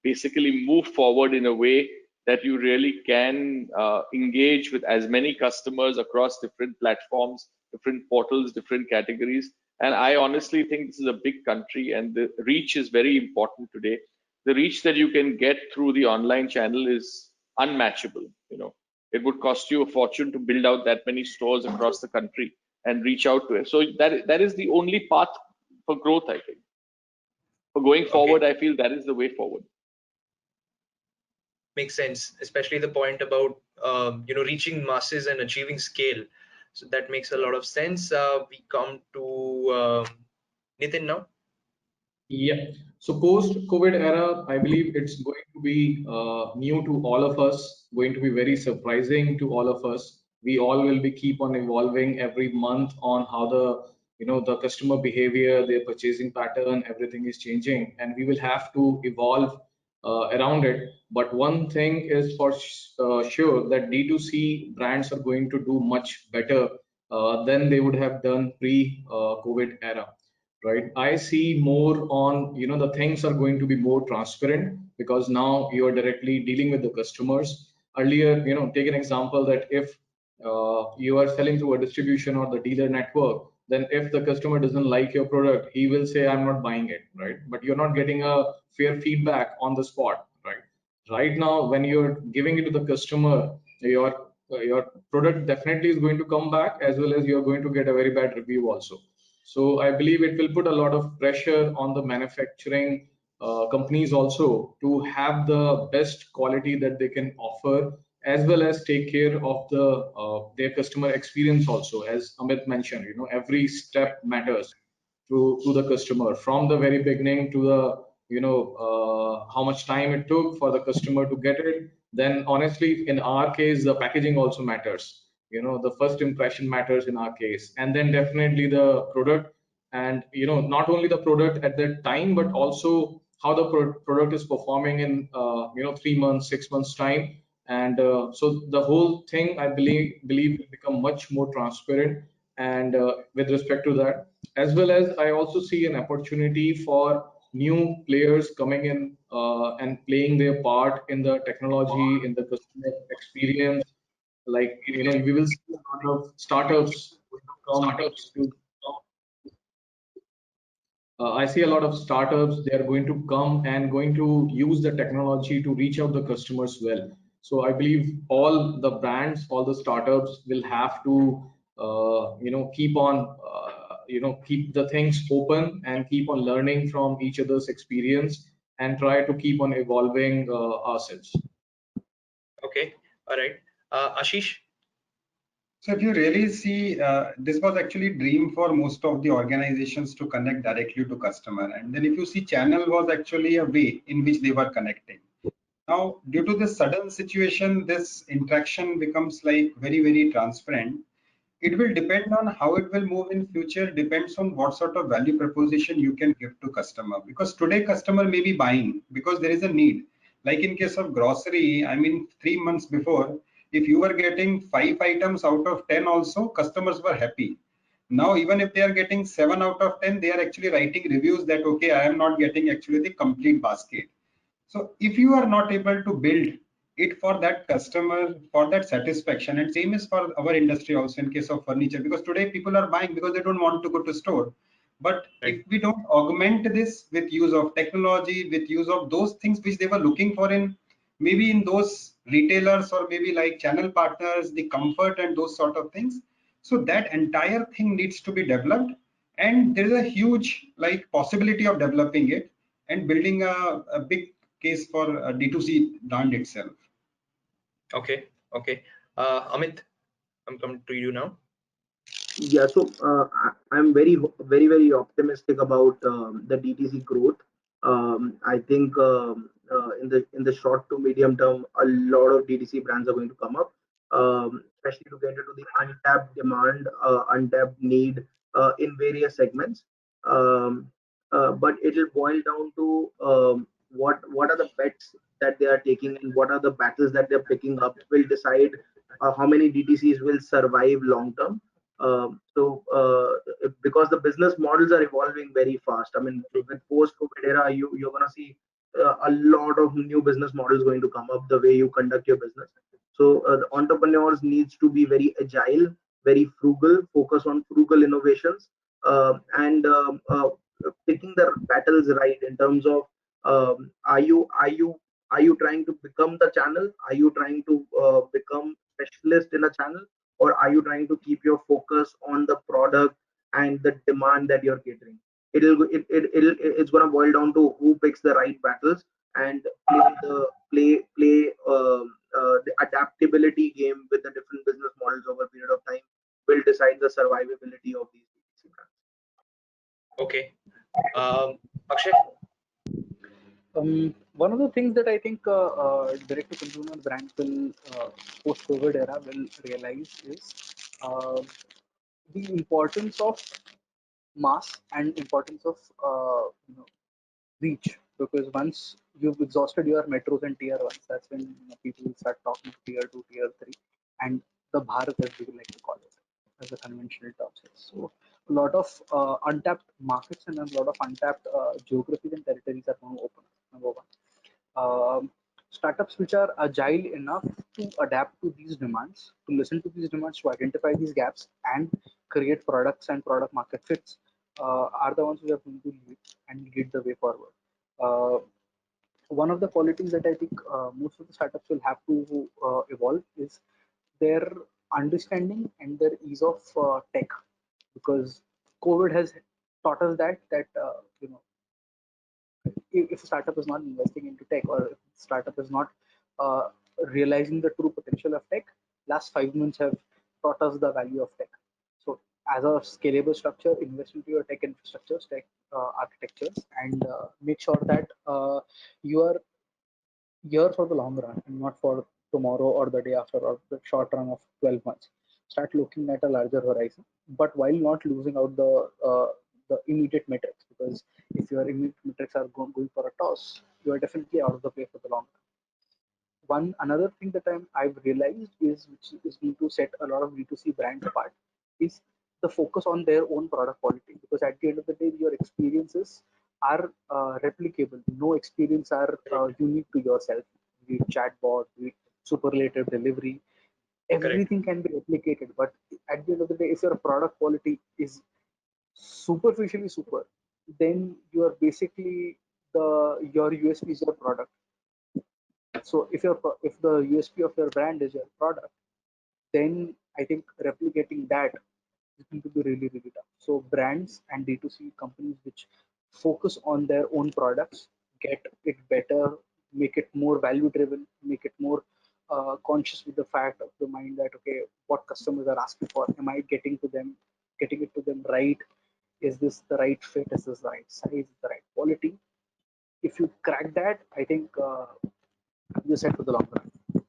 E: basically move forward in a way that you really can engage with as many customers across different platforms, different portals, different categories. And I honestly think this is a big country, and the reach is very important today. The reach that you can get through the online channel is unmatchable. It would cost you a fortune to build out that many stores across the country and reach out to it. So that is the only path for growth, I think. For going forward,
A: Okay,
E: I feel that is the way forward.
A: makes sense, especially the point about reaching masses and achieving scale. So that makes a lot of sense. We come to Nitin now.
F: Yeah. So post-COVID era, I believe it's going to be new to all of us, going to be very surprising to all of us. We all will be keep on evolving every month on how the customer behavior, their purchasing pattern, everything is changing, and we will have to evolve around it. But one thing is for sure that D2C brands are going to do much better than they would have done pre-COVID era, right? I see more on, the things are going to be more transparent because now you're directly dealing with the customers. Earlier, take an example that if you are selling through a distribution or the dealer network, then if the customer doesn't like your product, he will say, I'm not buying it, right? But you're not getting a fair feedback on the spot, right? Right now, when you're giving it to the customer, your product definitely is going to come back, as well as you're going to get a very bad review also. So I believe it will put a lot of pressure on the manufacturing companies also to have the best quality that they can offer as well as take care of their customer experience also. As Amit mentioned, every step matters to the customer, from the very beginning to the how much time it took for the customer to get it. Then honestly, in our case, the packaging also matters. The first impression matters in our case, and then definitely the product. And not only the product at that time, but also how the product is performing in 3 months, 6 months time. And so the whole thing, I believe will become much more transparent. And with respect to that, as well as I also see an opportunity for new players coming in and playing their part in the technology, in the customer experience. Like we will see a lot of startups come to I see a lot of startups. They are going to come and going to use the technology to reach out the customers well. So I believe all the brands, all the startups will have to, keep on, keep the things open and keep on learning from each other's experience and try to keep on evolving ourselves.
A: Okay, all right. Ashish?
D: So if you really see, this was actually dream for most of the organizations to connect directly to customer. And then if you see, channel was actually a way in which they were connecting. Now, due to this sudden situation, this interaction becomes like very transparent. It will depend on how it will move in future, depends on what sort of value proposition you can give to customer. Because today customer may be buying because there is a need. Like in case of grocery, I mean, 3 months before, if you were getting 5 items out of 10 also, customers were happy. Now, even if they are getting 7 out of 10, they are actually writing reviews that, okay, I am not getting actually the complete basket. So if you are not able to build it for that customer, for that satisfaction, and same is for our industry also in case of furniture, because today people are buying because they don't want to go to store. But
A: Right.
D: if we don't augment this with use of technology, with use of those things which they were looking for in maybe in those retailers or maybe like channel partners, the comfort and those sort of things. So that entire thing needs to be developed, and there is a huge like possibility of developing it and building a big case for a D2C brand itself.
A: Okay, okay. Amit, I'm coming to you now.
C: Yeah, so I'm very optimistic about the DTC growth. I think in the short to medium term, a lot of DTC brands are going to come up, especially to get into the untapped demand, untapped need in various segments. Um, but it'll boil down to what are the bets that they are taking and what are the battles that they're picking up will decide how many DTCs will survive long term. Because the business models are evolving very fast. I mean, with post-COVID era, you're gonna see a lot of new business models going to come up. The way you conduct your business. So the entrepreneurs needs to be very agile, very frugal, focus on frugal innovations, and picking the battles right in terms of are you trying to become the channel? Are you trying to become specialist in a channel? Or are you trying to keep your focus on the product and the demand that you're catering? It's going to boil down to who picks the right battles and play the adaptability game with the different business models over a period of time will decide the survivability of these brands.
A: Okay. Akshay?
B: One of the things that I think direct-to-consumer brands will post-COVID era will realize is uh, the importance of mass and importance of reach. Because once you've exhausted your metros and tier ones, that's when people will start talking tier two, tier three, and the Bharat, as we like to call it, as a conventional term says. So a lot of untapped markets and a lot of untapped geographies and territories are going to open up. Number one. Startups which are agile enough to adapt to these demands, to listen to these demands, to identify these gaps, and create products and product market fits are the ones who are going to lead and lead the way forward. Uh, One of the qualities that I think most of the startups will have to evolve is their understanding and their ease of tech, because COVID has taught us that if a startup is not investing into tech, or if startup is not realizing the true potential of tech. Last 5 months have taught us the value of tech. So as a scalable structure, invest into your tech infrastructures, tech architectures, and make sure that you are here for the long run and not for tomorrow or the day after or the short run of 12 months. Start looking at a larger horizon, but while not losing out the immediate metrics, because if your immediate metrics are going for a toss, you are definitely out of the play for the long run. One another thing that I've realized is, which is going to set a lot of D2C brands apart, is the focus on their own product quality. Because at the end of the day, your experiences are replicable. No experience are unique to yourself. Be it chatbot, be it superlative delivery,
A: Correct.
B: everything can be replicated. But at the end of the day, if your product quality is superficially super, then you are basically your USP is your product. So if the USP of your brand is your product, then I think replicating that is going to be really, really tough. So brands and D2C companies which focus on their own products get it better, make it more value driven, make it more conscious with the fact of the mind that, okay, what customers are asking for, am I getting it to them right? Is this the right fit? Is this the right size? The right quality? If you crack that, I think you're set for the long run.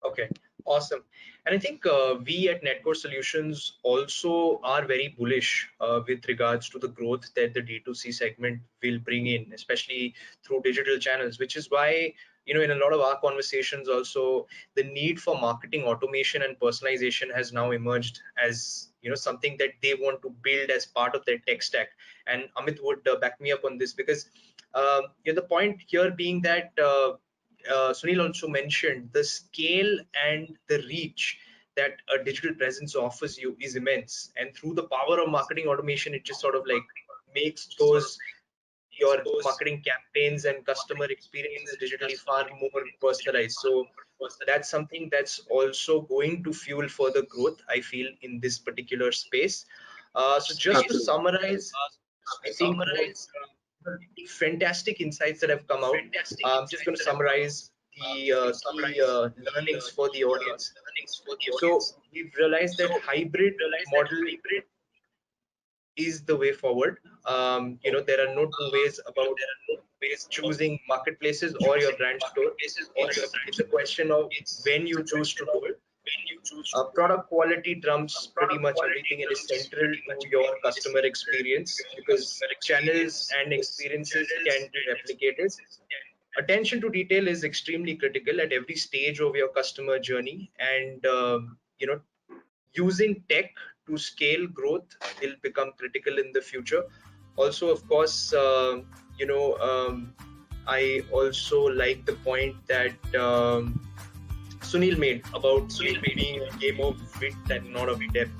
A: Okay, awesome. And I think we at Netcore Solutions also are very bullish with regards to the growth that the D2C segment will bring in, especially through digital channels, which is why, in a lot of our conversations also, the need for marketing automation and personalization has now emerged as, something that they want to build as part of their tech stack. And Amit would back me up on this because, the point here being that Sunil also mentioned the scale and the reach that a digital presence offers you is immense. And through the power of marketing automation, it just sort of like makes those your marketing campaigns and customer experiences digitally far more personalized. So that's something that's also going to fuel further growth, I feel, in this particular space. So just to
C: Absolutely.
A: summarize, I think what fantastic insights that have come out. I'm just going to summarize the key learnings for the audience. So we've realized that hybrid model is the way forward. There are no two ways about choosing marketplaces or your brand store. It's a question of when you choose to do it. Product quality trumps pretty much everything and is central to your customer experience because channels and experiences can be replicated. Attention to detail is extremely critical at every stage of your customer journey, and using tech to scale growth will become critical in the future. Also, of course, I also like the point that Sunil made about being a game of width and not of depth.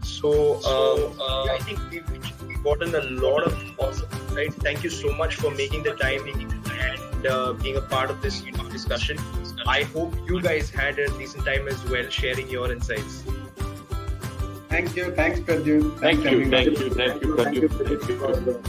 A: So I think we've gotten a lot of awesome insights. Thank you so much for making the time and being a part of this discussion. I hope you guys had a decent time as well, sharing your insights.
D: Thank you. Thanks, Pradyum.
E: Thank you.
C: Thank you for the